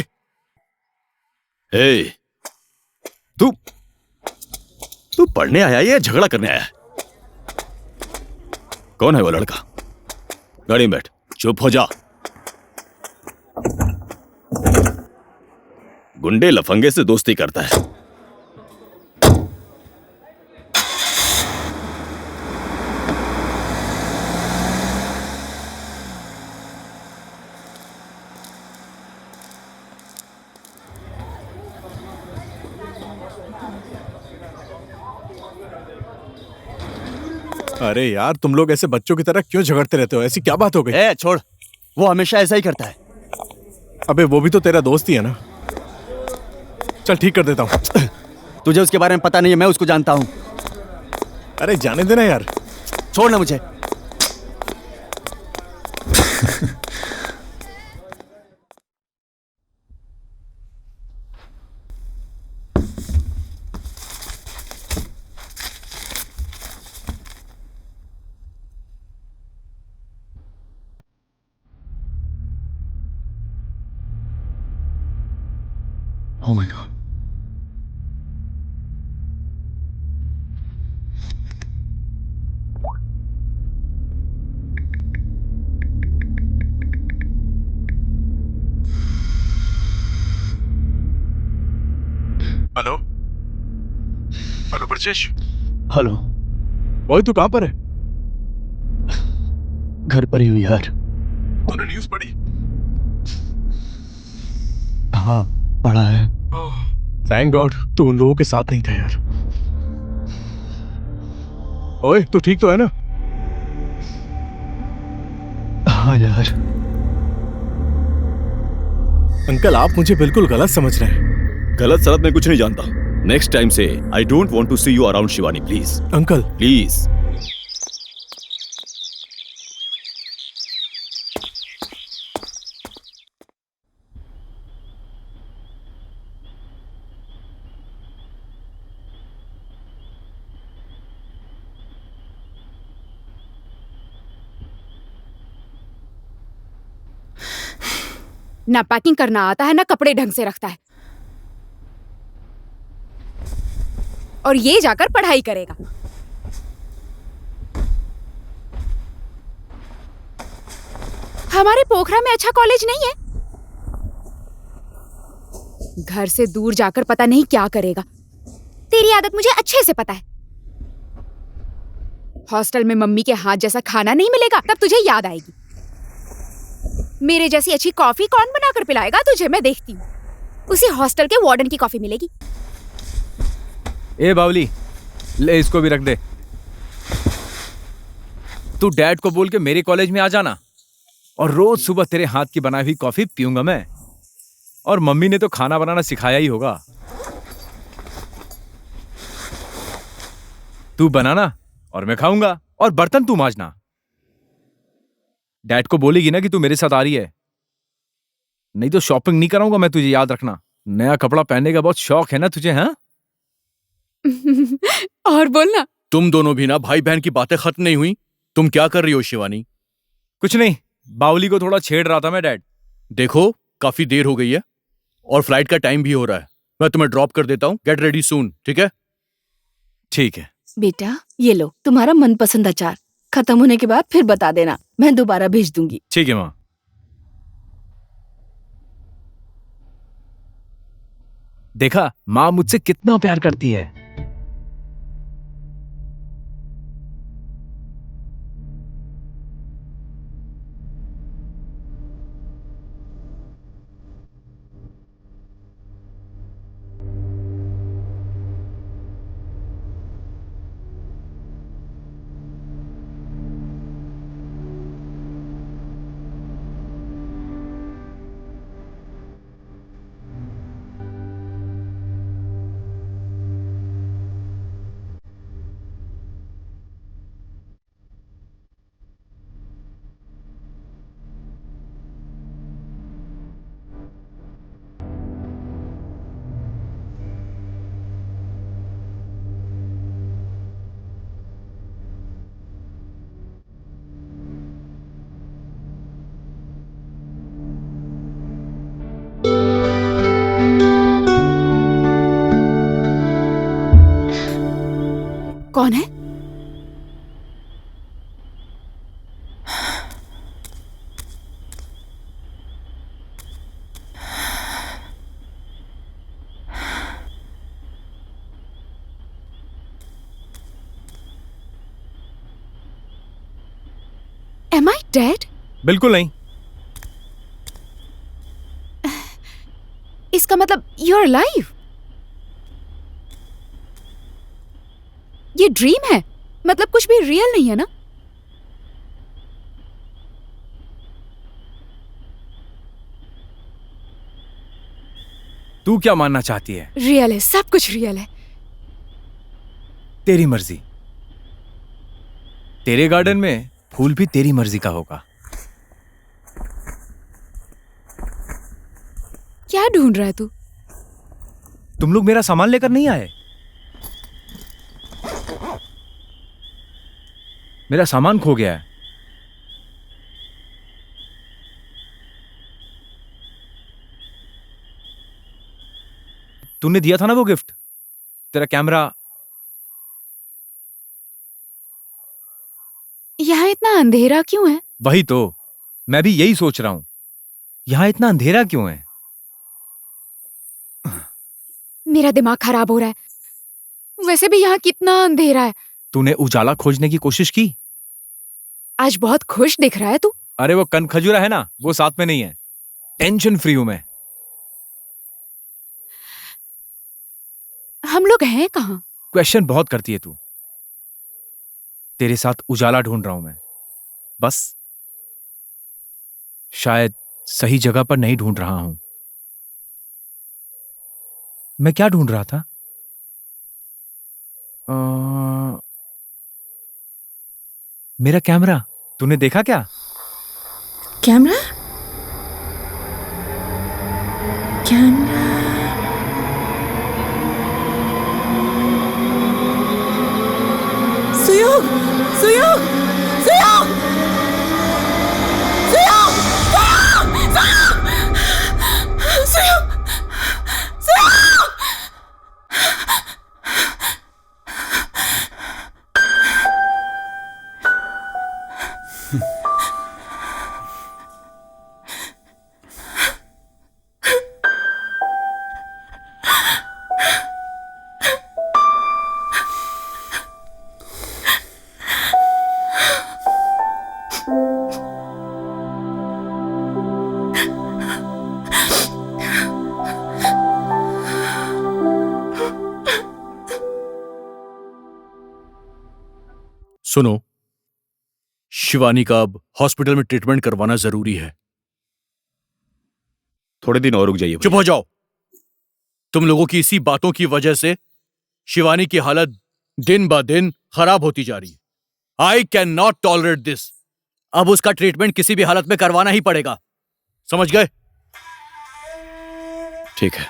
तू पढ़ने आया या झगड़ा करने आया? कौन है वो लड़का? गाड़ी में बैठ। चुप हो जा। गुंडे लफंगे से दोस्ती करता है। अरे यार, तुम लोग ऐसे बच्चों की तरह क्यों झगड़ते रहते हो? ऐसी क्या बात हो गई? ए छोड़, वो हमेशा ऐसा ही करता है। अबे वो भी तो तेरा दोस्त ही है ना। चल ठीक कर देता हूँ। तुझे उसके बारे में पता नहीं है, मैं उसको जानता हूँ। अरे जाने देना यार। छोड़ ना मुझे। Oh my God. Hello hello Brajesh. Hello. ओए तू कहाँ पर है? घर पर ही हूँ यार। तूने न्यूज़ पढ़ी? हाँ पढ़ा है। थैंक गॉड तू उन लोगों के साथ नहीं था यार। ओए तू ठीक तो है ना? हाँ यार। अंकल आप मुझे बिल्कुल गलत समझ रहे हैं। गलत सलत में कुछ नहीं जानता। नेक्स्ट टाइम से I don't want to see you around Shivani, please. Uncle please. ना पैकिंग करना आता है, ना कपड़े ढंग से रखता है, और ये जाकर पढ़ाई करेगा। हमारे पोखरा में अच्छा कॉलेज नहीं है। घर से दूर जाकर पता नहीं क्या करेगा। तेरी आदत मुझे अच्छे से पता है। हॉस्टल में मम्मी के हाथ जैसा खाना नहीं मिलेगा, तब तुझे याद आएगी। मेरे जैसी अच्छी कॉफी कौन बनाकर पिलाएगा तुझे? मैं देखती हूँ। उसी हॉस्टल के वार्डन की कॉफी मिलेगी। ए बावली, ले इसको भी रख दे। तू डैड को बोल के मेरे कॉलेज में आ जाना, और रोज सुबह तेरे हाथ की बनाई हुई कॉफी पीऊंगा मैं। और मम्मी ने तो खाना बनाना सिखाया ही होगा। तू बनाना और मैं खाऊंगा, और बर्तन तू मांजना। डैड को बोलेगी ना कि तू मेरे साथ आ रही है। नहीं तो शॉपिंग नहीं कराऊंगा मैं तुझे, याद रखना। नया कपड़ा पहनने का बहुत शौक है ना तुझे, हाँ? और बोलना। तुम दोनों भी ना, भाई बहन की बातें खत्म नहीं हुई। तुम क्या कर रही हो शिवानी? कुछ नहीं, बावली को थोड़ा छेड़ रहा था मैं डैड। देखो काफी देर हो गई है और फ्लाइट का टाइम भी हो रहा है। मैं तुम्हें ड्रॉप कर देता हूँ। गेट रेडी सून, ठीक है? ठीक है। बेटा ये लो तुम्हारा मनपसंद अचार, खत्म होने के बाद फिर बता देना, मैं दोबारा भेज दूंगी। ठीक है माँ। देखा माँ मुझसे कितना प्यार करती है। कौन है? Am I dead? बिल्कुल नहीं। इसका मतलब you're alive? ये ड्रीम है, मतलब कुछ भी रियल नहीं है ना? तू क्या मानना चाहती है? रियल है, सब कुछ रियल है। तेरी मर्जी। तेरे गार्डन में फूल भी तेरी मर्जी का होगा। क्या ढूंढ रहा है तू? तुम लोग मेरा सामान लेकर नहीं आए? मेरा सामान खो गया है। तूने दिया था ना वो गिफ्ट, तेरा कैमरा। यहाँ इतना अंधेरा क्यों है? वही तो मैं भी यही सोच रहा हूं, यहां इतना अंधेरा क्यों है? मेरा दिमाग खराब हो रहा है। वैसे भी यहाँ कितना अंधेरा है। तूने उजाला खोजने की कोशिश की? आज बहुत खुश दिख रहा है तू। अरे वो कन खजूरा है ना, वो साथ में नहीं है। टेंशन फ्री हूं मैं। हम लोग हैं कहाँ? क्वेश्चन बहुत करती है तू। तेरे साथ उजाला ढूंढ रहा हूं मैं, बस शायद सही जगह पर नहीं ढूंढ रहा हूं। मैं क्या ढूंढ रहा था? मेरा कैमरा तूने देखा क्या? कैमरा? कैमरा? सुयोग! सुयोग! सुयोग! सुयोग! सुयोग! सुयोग! सुयोग! सुनो, शिवानी का अब हॉस्पिटल में ट्रीटमेंट करवाना जरूरी है। थोड़े दिन और रुक जाइए। चुप हो जाओ। तुम लोगों की इसी बातों की वजह से शिवानी की हालत दिन ब दिन खराब होती जा रही है। I can not tolerate this. अब उसका ट्रीटमेंट किसी भी हालत में करवाना ही पड़ेगा, समझ गए? ठीक है।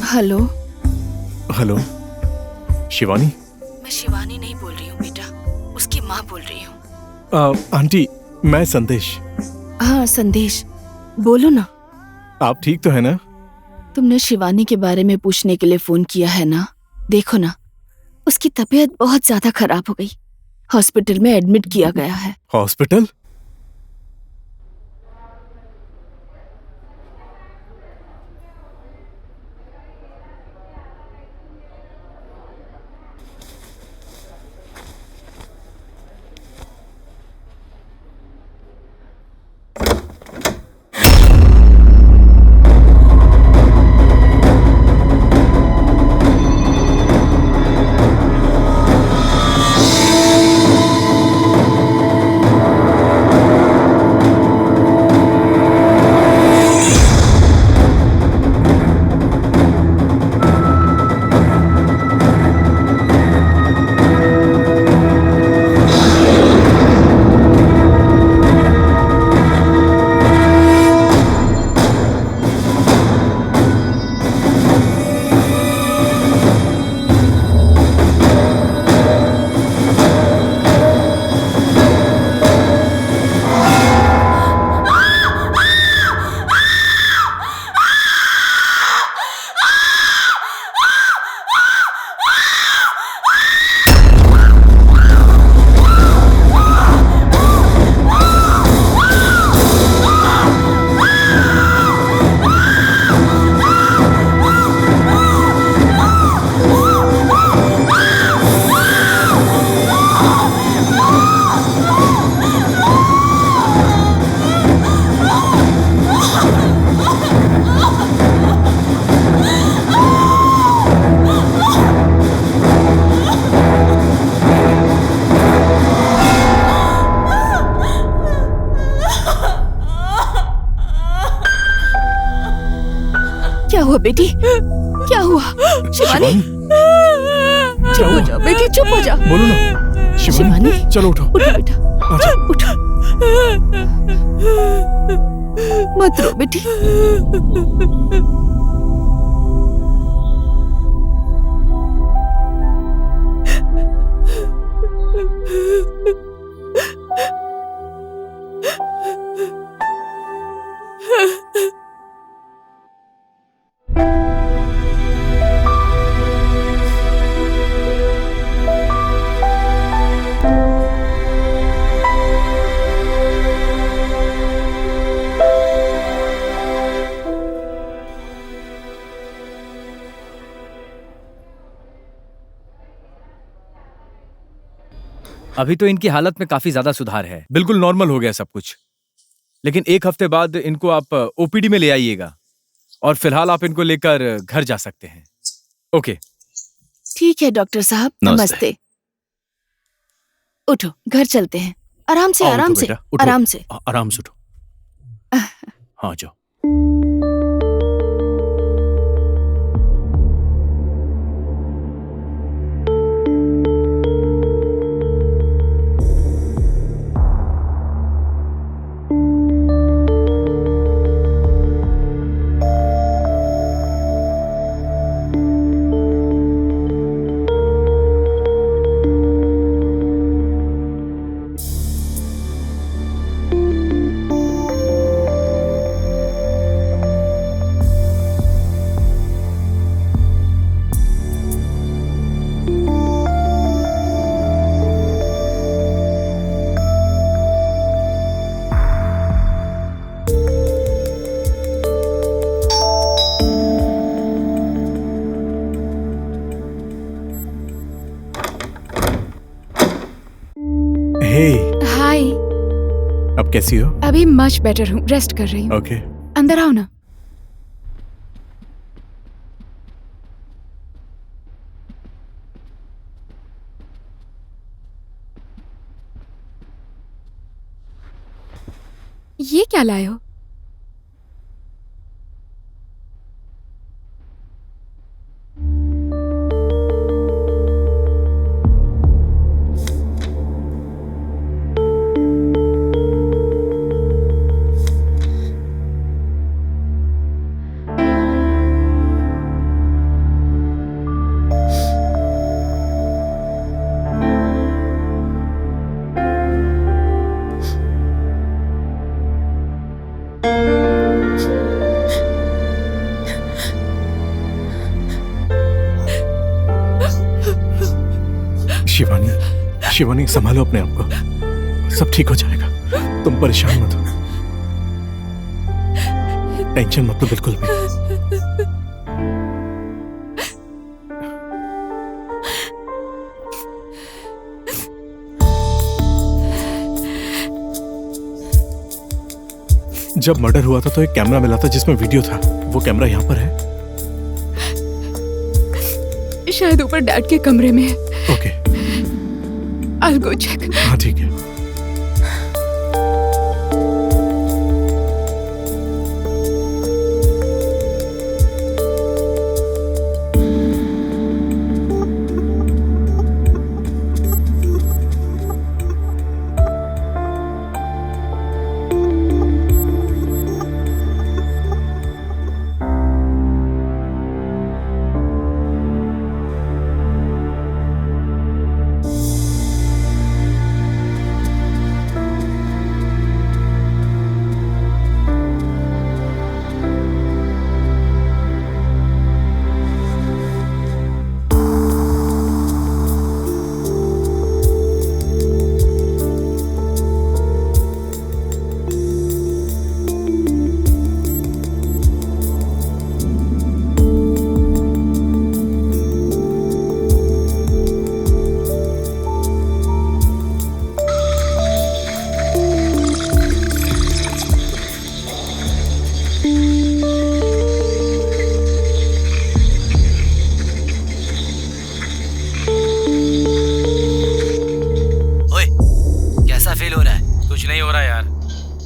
हेलो। हेलो शिवानी। मैं शिवानी नहीं बोल रही हूँ बेटा, उसकी माँ बोल रही हूँ। आंटी मैं संदेश। हाँ संदेश, बोलो ना। आप ठीक तो है ना? तुमने शिवानी के बारे में पूछने के लिए फोन किया है ना? देखो ना, उसकी तबीयत बहुत ज्यादा खराब हो गई, हॉस्पिटल में एडमिट किया गया है। हॉस्पिटल? क्या हुआ बेटी? क्या हुआ? शिवानी, चुप हो जाओ बेटी, चुप हो जाओ। बोलो ना। शिवानी चलो उठो। उठो बेटा, आजा। उठो। मत रो बेटी। अभी तो इनकी हालत में काफी ज्यादा सुधार है, बिल्कुल नॉर्मल हो गया सब कुछ। लेकिन 1 हफ्ते बाद इनको आप ओपीडी में ले आइएगा और फिलहाल आप इनको लेकर घर जा सकते हैं। ओके। ठीक है डॉक्टर साहब, नमस्ते। उठो, घर चलते हैं। आराम से, आराम से, आराम से। आराम से उठो। हाँ जाओ। अब कैसी हो? अभी मच बेटर हूँ, रेस्ट कर रही हूँ। ओके। अंदर आओ ना। ये क्या लाए हो? शिवानी, शिवानी संभालो अपने आप को, सब ठीक हो जाएगा। तुम परेशान मत हो, टेंशन मत लो बिल्कुल भी। जब मर्डर हुआ था तो एक कैमरा मिला था जिसमें वीडियो था। वो कैमरा यहाँ पर है? शायद ऊपर डैड के कमरे में है। Okay, I'll go check. हाँ ठीक है।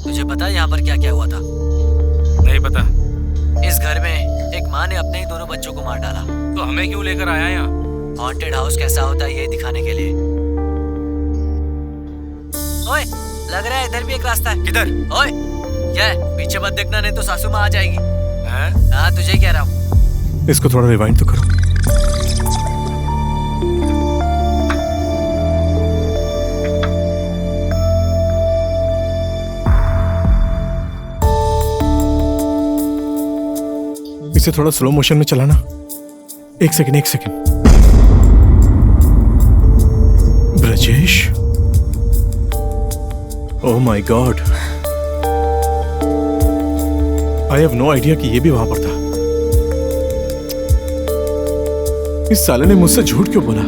तुझे पता है यहाँ पर क्या क्या हुआ था? नहीं पता। इस घर में एक माँ ने अपने ही दोनों बच्चों को मार डाला। तो हमें क्यों लेकर आया यहाँ? हॉन्टेड हाउस कैसा होता है ये दिखाने के लिए। ओए, लग रहा है इधर भी एक रास्ता है। किधर? ओए, क्या है? पीछे मत देखना नहीं तो सासू माँ आ जाएगी। हैं? हाँ, तुझे ही कह रहा हूँ। इसको थोड़ा रिवाइंड तो करो। इसे थोड़ा स्लो मोशन में चलाना। एक second. Brajesh, oh my God, I have no idea कि ये भी वहां पर था। इस साले ने मुझसे झूठ क्यों बोला?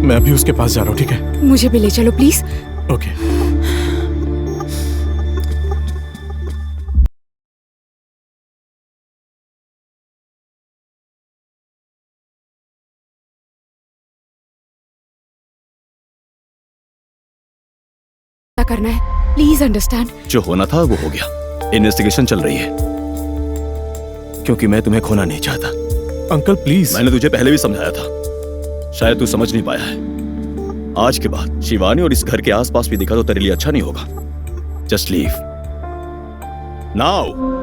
मैं अभी उसके पास जा रहा हूं, ठीक है? मुझे भी ले चलो प्लीज। ओके। क्या करना है, प्लीज अंडरस्टैंड। जो होना था वो हो गया। इन्वेस्टिगेशन चल रही है क्योंकि मैं तुम्हें खोना नहीं चाहता। Uncle please. मैंने तुझे पहले भी समझाया था, शायद तू समझ नहीं पाया है। आज के बाद शिवानी और इस घर के आसपास भी दिखा तो तेरे लिए अच्छा नहीं होगा। Just leave now.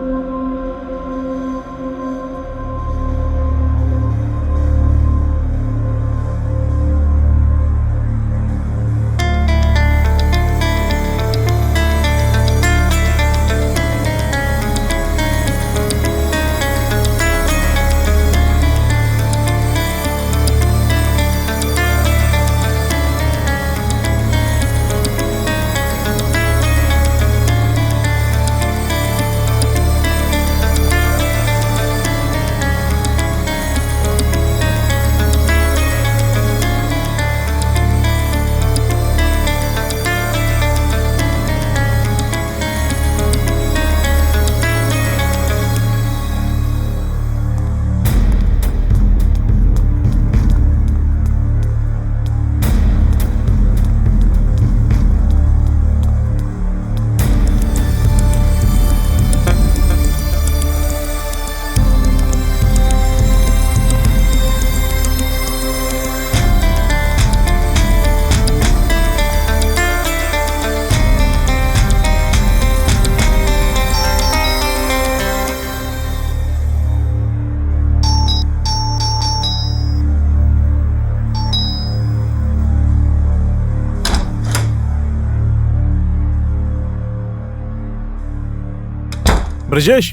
Brajesh,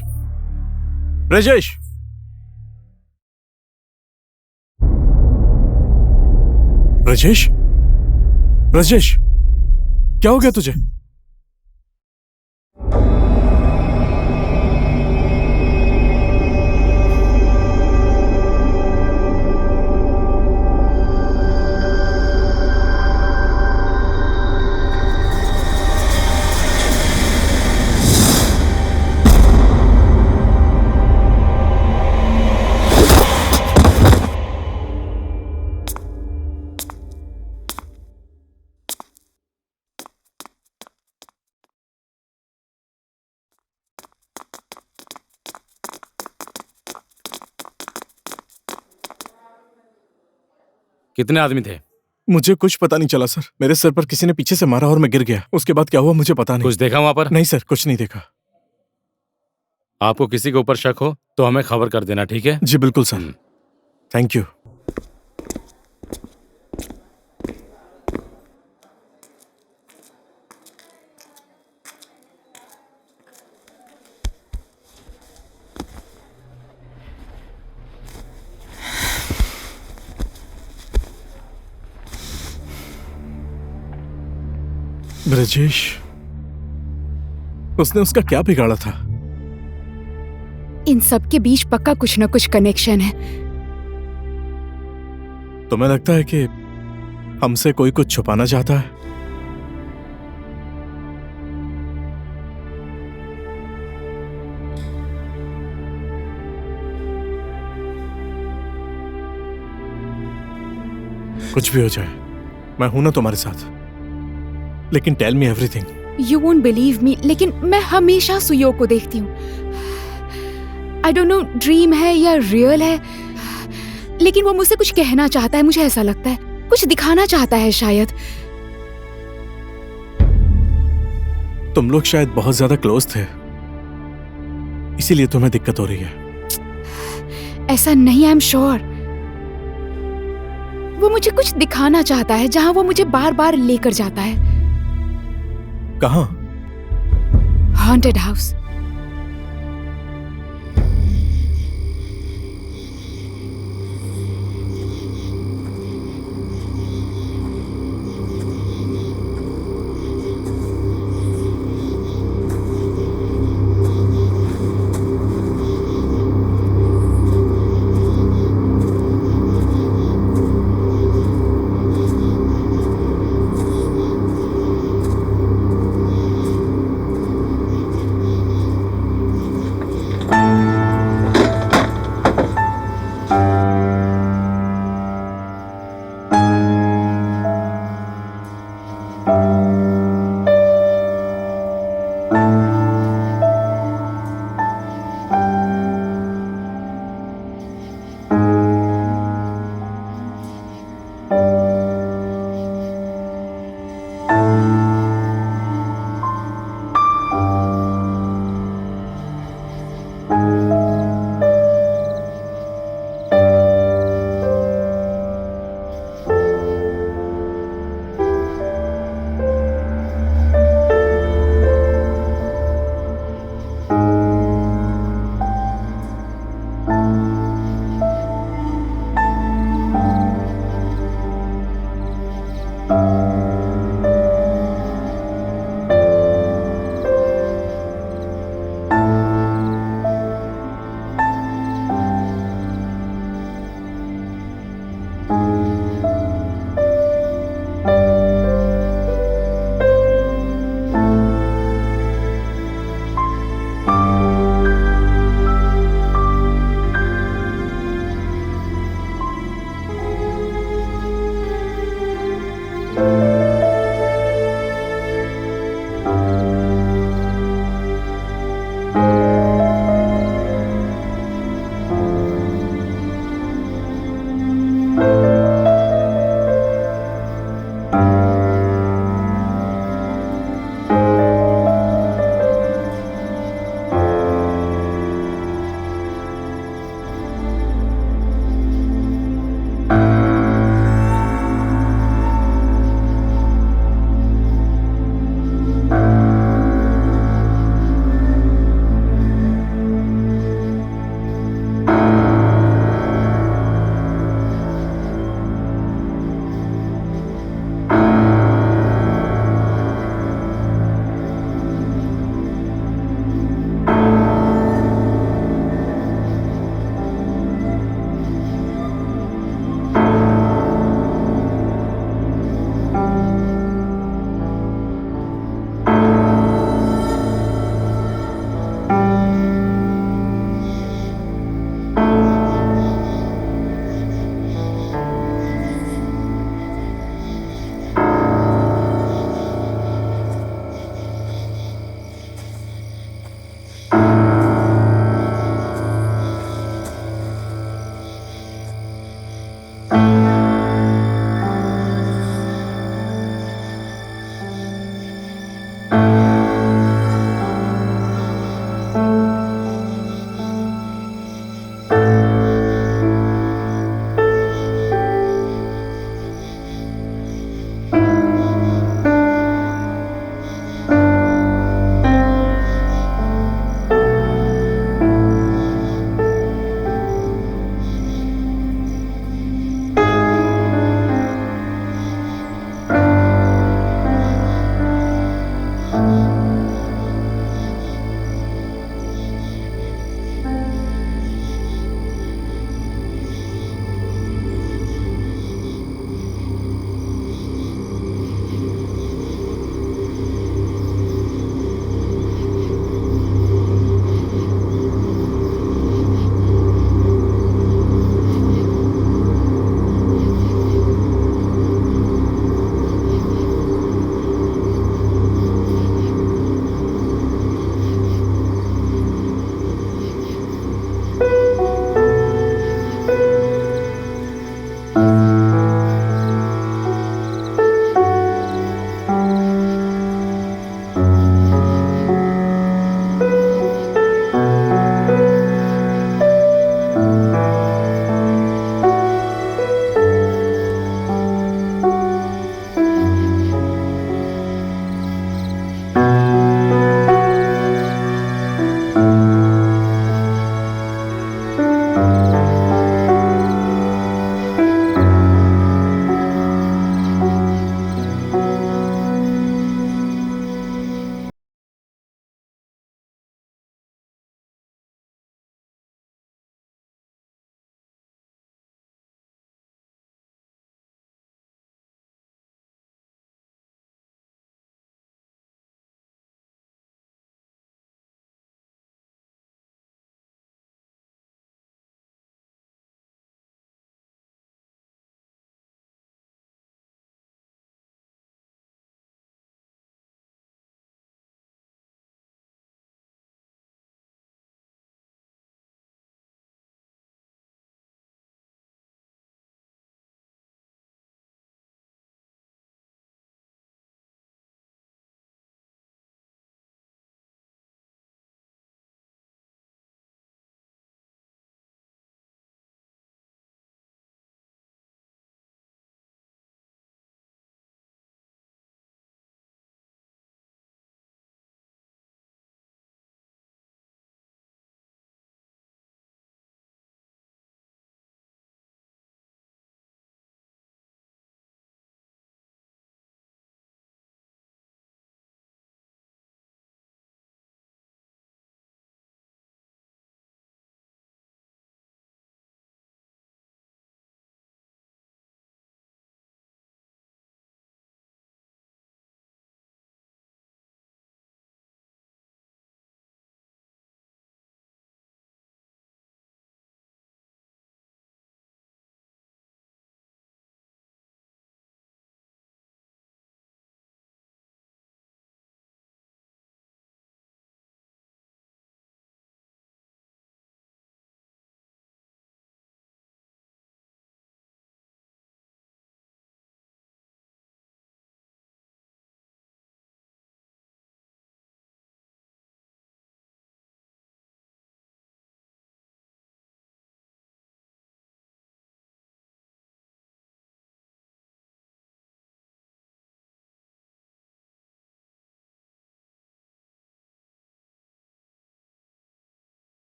Brajesh, Brajesh, Brajesh, क्या हो गया तुझे? कितने आदमी थे? मुझे कुछ पता नहीं चला सर। मेरे सर पर किसी ने पीछे से मारा और मैं गिर गया। उसके बाद क्या हुआ मुझे पता नहीं। कुछ देखा वहां पर? नहीं सर, कुछ नहीं देखा। आपको किसी के ऊपर शक हो तो हमें खबर कर देना, ठीक है? जी बिल्कुल सर, थैंक यू। ब्रजेश, उसने उसका क्या बिगाड़ा था? इन सब के बीच पक्का कुछ न कुछ कनेक्शन है। तुम्हें लगता है कि हमसे कोई कुछ छुपाना चाहता है? कुछ भी हो जाए, मैं हूं ना तुम्हारे साथ। लेकिन tell me everything. You won't believe me, लेकिन मैं हमेशा सुयो को देखती हूँ। आई डोंट नो ड्रीम है या रियल है, लेकिन वो मुझसे कुछ कहना चाहता है, मुझे ऐसा लगता है। कुछ दिखाना चाहता है शायद। तुम लोग शायद बहुत ज्यादा क्लोज थे, इसीलिए तुम्हें दिक्कत हो रही है। ऐसा नहीं, आई एम श्योर। वो मुझे कुछ दिखाना चाहता है, जहां वो मुझे बार बार लेकर जाता है। कहाँ? Haunted house.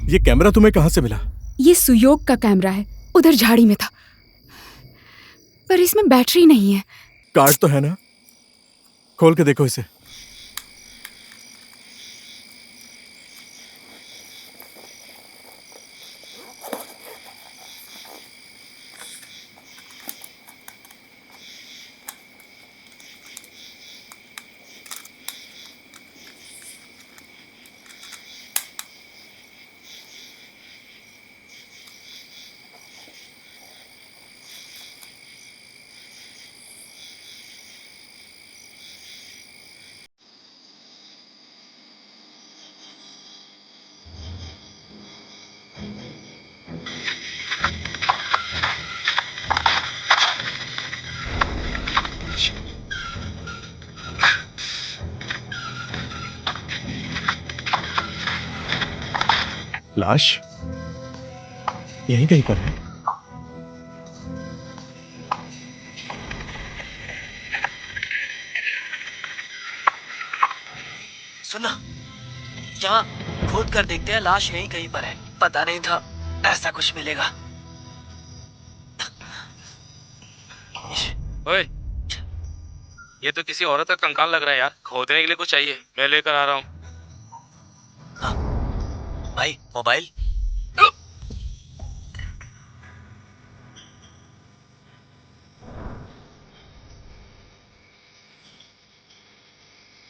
ये कैमरा तुम्हें कहाँ से मिला? ये सुयोग का कैमरा है, उधर झाड़ी में था, पर इसमें बैटरी नहीं है। कार्ड तो है ना? खोल के देखो इसे। लाश यहीं कहीं पर है। सुनना, यहाँ खोद कर देखते हैं, लाश यहीं कहीं पर है। पता नहीं था ऐसा कुछ मिलेगा। ओए, ये तो किसी औरत का कंकाल लग रहा है यार। खोदने के लिए कुछ चाहिए, मैं लेकर आ रहा हूँ। भाई मोबाइल।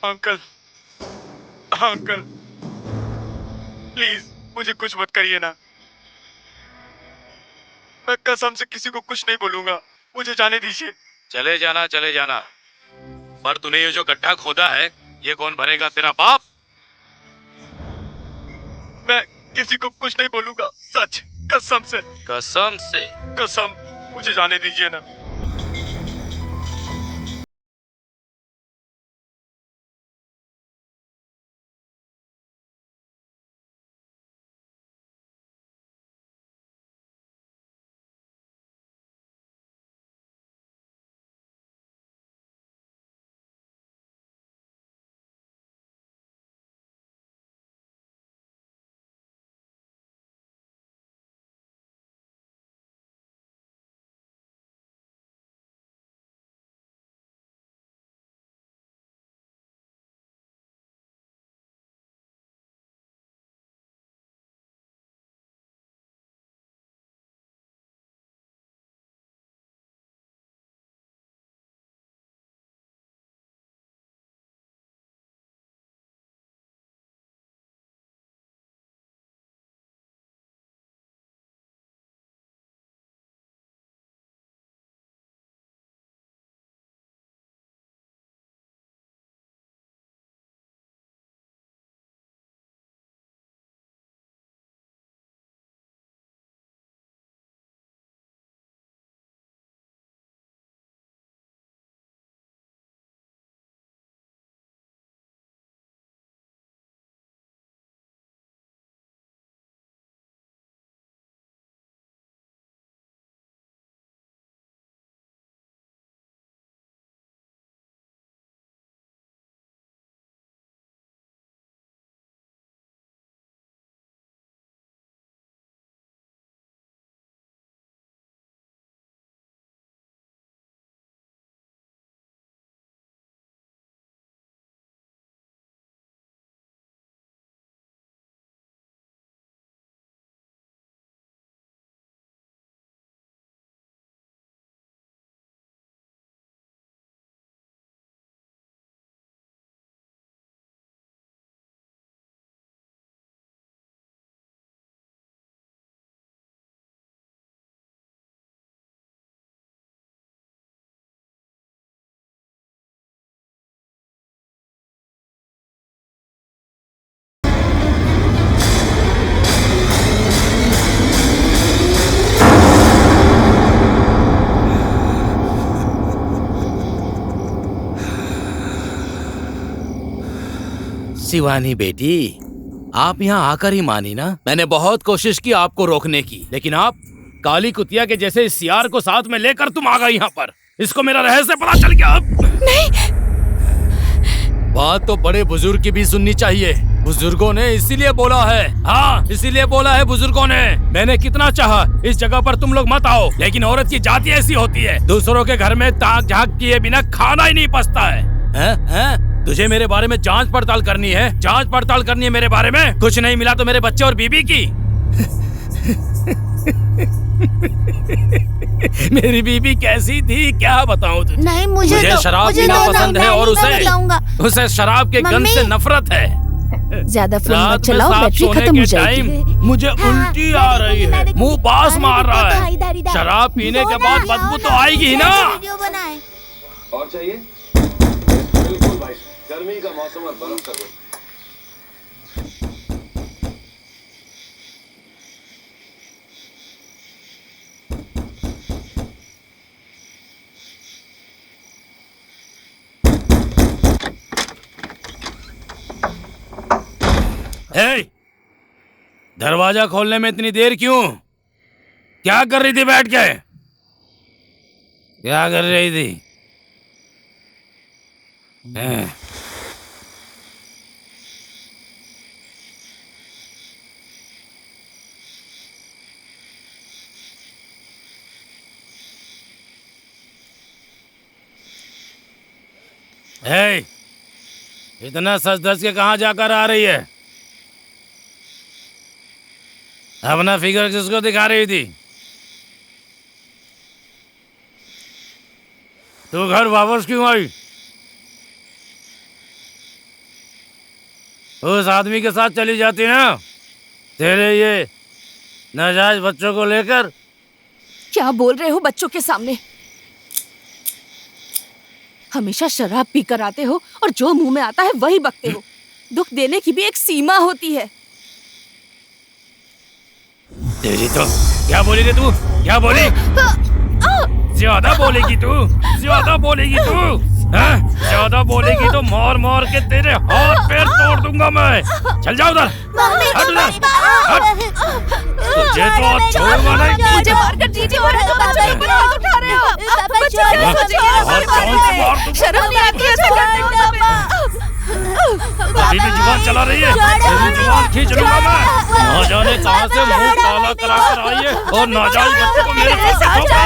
अंकल, अंकल प्लीज मुझे कुछ मत करिए ना। मैं कसम से किसी को कुछ नहीं बोलूंगा, मुझे जाने दीजिए। चले जाना, चले जाना। पर तूने ये जो गड्ढा खोदा है, ये कौन भरेगा? तेरा बाप? मैं किसी को कुछ नहीं बोलूंगा, सच, कसम से। कसम से? कसम, मुझे जाने दीजिए ना। शिवानी बेटी, आप यहाँ आकर ही मानी ना। मैंने बहुत कोशिश की आपको रोकने की, लेकिन आप काली कुतिया के जैसे सियार को साथ में लेकर तुम आ गई यहाँ पर। इसको मेरा रहस्य पता चल गया। अब नहीं, बात तो बड़े बुजुर्ग की भी सुननी चाहिए। बुजुर्गों ने इसीलिए बोला है, हाँ इसीलिए बोला है बुजुर्गों ने। मैंने कितना चाहा इस जगह पर तुम लोग मत आओ, लेकिन औरत की जाति ऐसी होती है, दूसरों के घर में ताक झांक किए बिना खाना ही नहीं पचता है। हैं? तुझे मेरे बारे में जांच पड़ताल करनी है, जांच पड़ताल करनी है मेरे बारे में। कुछ नहीं मिला तो मेरे बच्चे और बीबी की। मेरी बीबी कैसी थी क्या बताऊं तुझे? नहीं मुझे शराब पीना पसंद है और उसे शराब के गंध से नफरत है। ज्यादा फोन मत चलाओ, बैटरी खत्म हो जाएगी। मुझे उल्टी आ रही है, मुंह पास मार रहा है। शराब पीने के बाद बदबू तो आएगी ही ना। और चाहिए? बिल्कुल भाई, गर्मी का मौसम और बर्फ का दिन। दरवाजा खोलने में इतनी देर क्यों? क्या कर रही थी बैठ के? क्या कर रही थी? इतना सच धज के कहाँ जाकर आ रही है? अपना फिगर किसको दिखा रही थी? तू घर वापस क्यों आई? उस आदमी के साथ चली जाती ना, तेरे ये नाजायज बच्चों को लेकर। क्या बोल रहे हो बच्चों के सामने? हमेशा शराब पीकर आते हो और जो मुंह में आता है वही बकते हो। दुख देने की भी एक सीमा होती है। तेरी तो क्या बोली रे तू? क्या बोली? ज्यादा बोलेगी तू, ज्यादा बोलेगी तू, ज्यादा बोलेगी तो मार मार के तेरे हाथ पैर तोड़ दूंगा मैं। चल जाओ उधर, हट उधर, हट। तुझे तो आज छोड़ूंगा नहीं। मुझे मारकर जीजी और बच्चों के ऊपर हाथ उठा रहे हो। शर्म नहीं आती है? अभी भी जुबान चला रही है, तेरी जुबान खींच लूंगा मैं। ना जाने कहां से मुंह काला करा कर आई है और नाजायज बच्चे को मेरे साथ बिठाओ।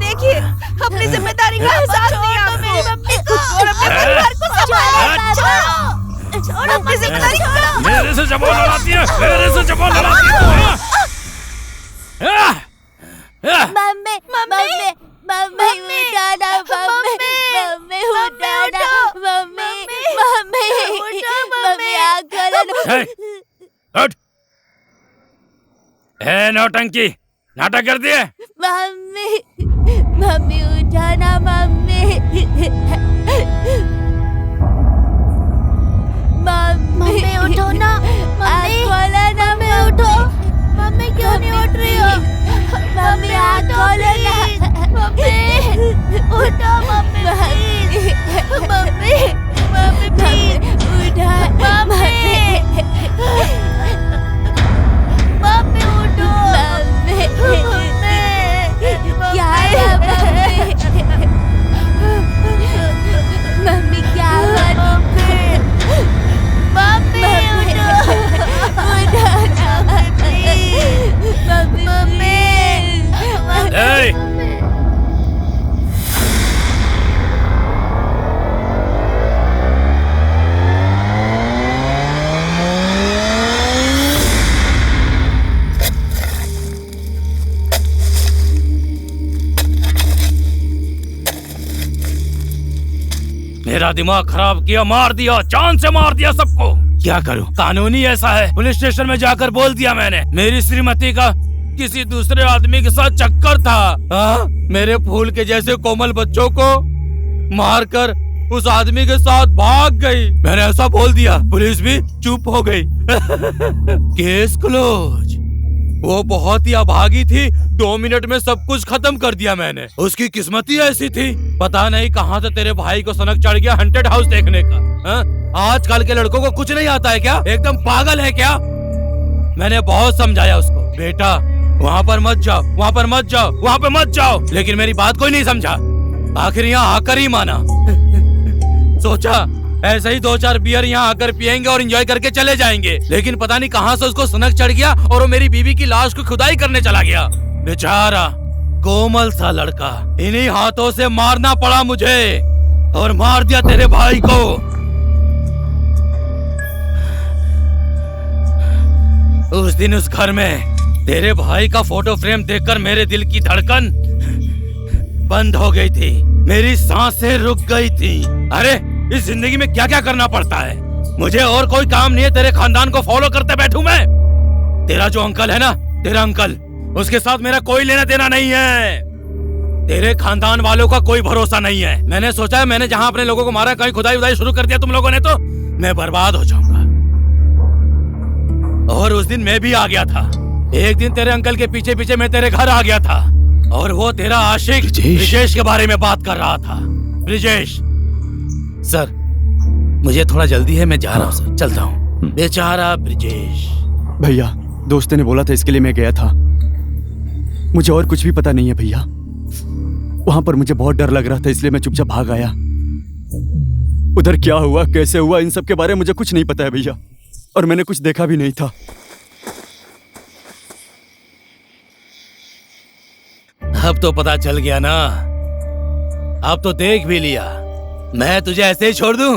देखिए, अपनी जिम्मेदारी का एहसास नहीं है आपको और अपने परिवार को संभालो। अपनी जिम्मेदारी करो। मेरे से जबान लड़ाती है, मेरे से जबान लड़ाती है। मम्मी मम्मी मम्मी उठाना, मम्मी उठाना, मम्मी आँख खोलो। हट। नौटंकी नाटक कर दिए। मम्मी उठाना, मम्मी उठो ना, मम्मी खोला ना, मम्मी उठो। मम्मी क्यों नहीं उठ रही हो? मम्मी आँख खोलो ना, मम्मी उठो, मम्मी मम्मी मम्मी प्लीज उठा, मम्मी मम्मी उठो, मम्मी क्या है? मम्मी क्या हुआ? मम्मी उठो, उठो ना मम्मी। मेरा दिमाग खराब किया, मार दिया, जान से मार दिया सबको। क्या करूं? कानूनी ऐसा है। पुलिस स्टेशन में जाकर बोल दिया मैंने, मेरी श्रीमती का किसी दूसरे आदमी के साथ चक्कर था। मेरे फूल के जैसे कोमल बच्चों को मारकर उस आदमी के साथ भाग गई। मैंने ऐसा बोल दिया, पुलिस भी चुप हो गई। Case close. वो बहुत ही अभागी थी, 2 मिनट में सब कुछ खत्म कर दिया मैंने। उसकी किस्मत ही ऐसी थी। पता नहीं कहाँ से तेरे भाई को सनक चढ़ गया हंटेड हाउस देखने का। आजकल के लड़कों को कुछ नहीं आता है क्या? एकदम पागल है क्या? मैंने बहुत समझाया उसको, बेटा वहाँ पर मत जाओ, वहाँ पर मत जाओ, वहाँ पे मत जाओ, लेकिन मेरी बात कोई नहीं समझा। आखिर यहाँ आकर ही माना। सोचा ऐसे ही 2-4 बियर यहाँ आकर पियेंगे और एंजॉय करके चले जाएंगे, लेकिन पता नहीं कहाँ से उसको सनक चढ़ गया और वो मेरी बीवी की लाश को खुदाई करने चला गया। बेचारा कोमल सा लड़का, इन्हीं हाथों से मारना पड़ा मुझे और मार दिया तेरे भाई को। उस दिन उस घर में तेरे भाई का फोटो फ्रेम देखकर मेरे दिल की धड़कन बंद हो गई थी, मेरी सांसें रुक गई थी। अरे इस जिंदगी में क्या क्या करना पड़ता है, मुझे और कोई काम नहीं है तेरे खानदान को फॉलो करते बैठूं मैं। तेरा जो अंकल है ना, तेरा अंकल, उसके साथ मेरा कोई लेना देना नहीं है। तेरे खानदान वालों का कोई भरोसा नहीं है। मैंने सोचा है मैंने जहां अपने लोगों को मारा, कहीं खुदाई उदाई शुरू कर दिया तुम लोगों ने तो मैं बर्बाद हो जाऊंगा। और उस दिन मैं भी आ गया था। एक दिन तेरे अंकल के पीछे पीछे मैं तेरे घर आ गया था और वो तेरा आशिक ब्रिजेश के बारे में बात कर रहा था। ब्रिजेश सर, मुझे थोड़ा जल्दी है, मैं जा रहा हूँ सर, चलता हूँ। बेचारा ब्रिजेश। भैया दोस्त ने बोला था इसके लिए मैं गया था, मुझे और कुछ भी पता नहीं है भैया। वहां पर मुझे बहुत डर लग रहा था, इसलिए मैं चुपचाप भाग आया। उधर क्या हुआ, कैसे हुआ, इन सब के बारे में मुझे कुछ नहीं पता है भैया, और मैंने कुछ देखा भी नहीं था। अब तो पता चल गया ना, अब तो देख भी लिया, मैं तुझे ऐसे ही छोड़ दूं?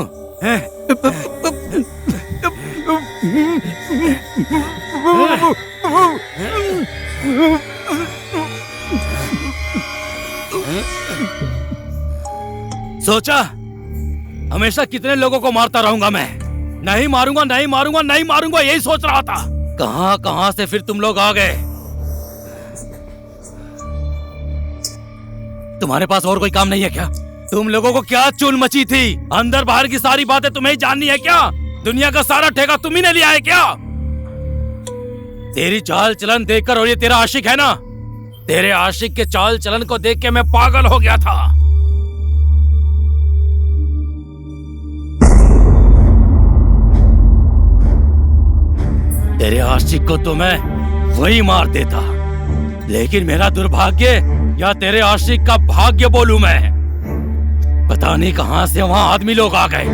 सोचा हमेशा कितने लोगों को मारता रहूंगा मैं, नहीं मारूंगा नहीं मारूंगा नहीं मारूंगा, यही सोच रहा था। कहां कहां से फिर तुम लोग आ गए। तुम्हारे पास और कोई काम नहीं है क्या? तुम लोगों को क्या चुल मची थी? अंदर बाहर की सारी बातें तुम्हें ही जाननी है क्या? दुनिया का सारा ठेका तुम ही ने लिया है क्या? तेरी चाल चलन देखकर, और ये तेरा आशिक है ना, तेरे आशिक के चाल चलन को देख के मैं पागल हो गया था। तेरे आशिक को तो मैं वही मार देता, लेकिन मेरा दुर्भाग्य या तेरे आशिक का भाग्य बोलूं मैं, पता नहीं कहां से वहां आदमी लोग आ गए।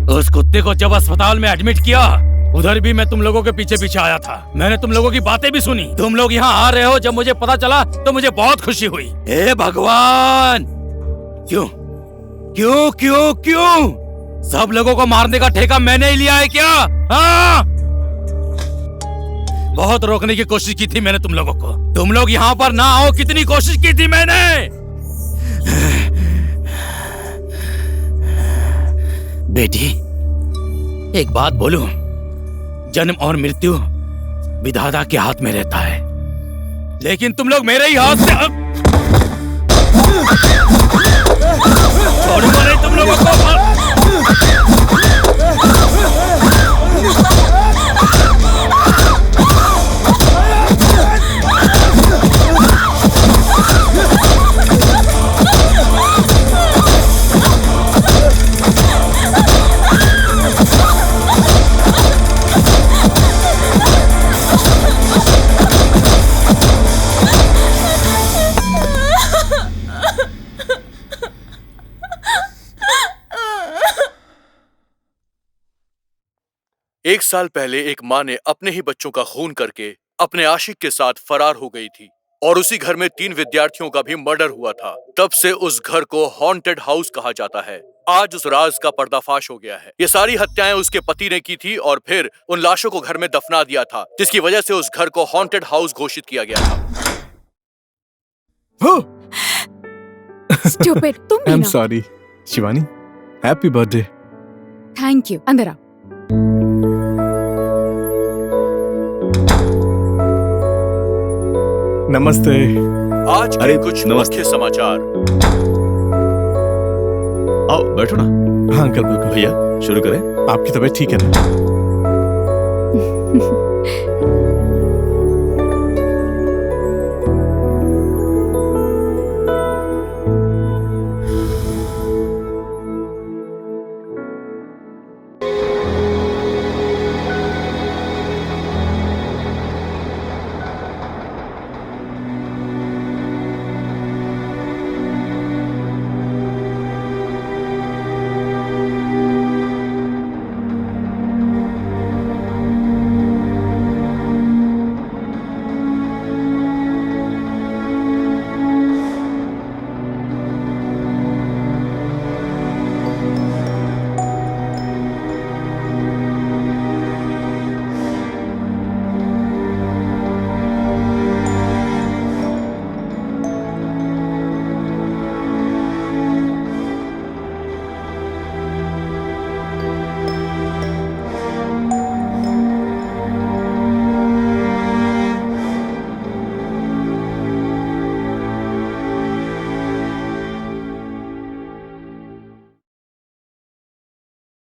उस कुत्ते को जब अस्पताल में एडमिट किया, उधर भी मैं तुम लोगों के पीछे पीछे आया था। मैंने तुम लोगों की बातें भी सुनी। तुम लोग यहाँ आ रहे हो जब मुझे पता चला तो मुझे बहुत खुशी हुई। हे भगवान, क्यों क्यों क्यों क्यों सब लोगों को मारने का ठेका मैंने ही लिया है क्या? हाँ, बहुत रोकने की कोशिश की थी मैंने तुम लोगों को, तुम लोग यहाँ पर ना आओ, कितनी कोशिश की थी मैंने। बेटी एक बात बोलूं, जन्म और मृत्यु विधाता के हाथ में रहता है, लेकिन तुम लोग मेरे ही हाथ से छोड़ूंगा नहीं तुम लोगों को। एक साल पहले एक माँ ने अपने ही बच्चों का खून करके अपने आशिक के साथ फरार हो गई थी, और उसी घर में 3 विद्यार्थियों का भी मर्डर हुआ था। तब से उस घर को हॉन्टेड हाउस कहा जाता है। आज उस राज का पर्दाफाश हो गया है। ये सारी हत्याएं उसके पति ने की थी और फिर उन लाशों को घर में दफना दिया था, जिसकी वजह से उस घर को हॉन्टेड हाउस घोषित किया गया था। Stupid, तुम भी I'm ना। sorry, Shivani. Happy birthday. Thank you. अंदर आओ। नमस्ते। आज के कुछ मुख्य समाचार। आओ बैठो ना। हाँ अंकल, बिल्कुल। भैया शुरू करें। आपकी तबीयत ठीक है ना?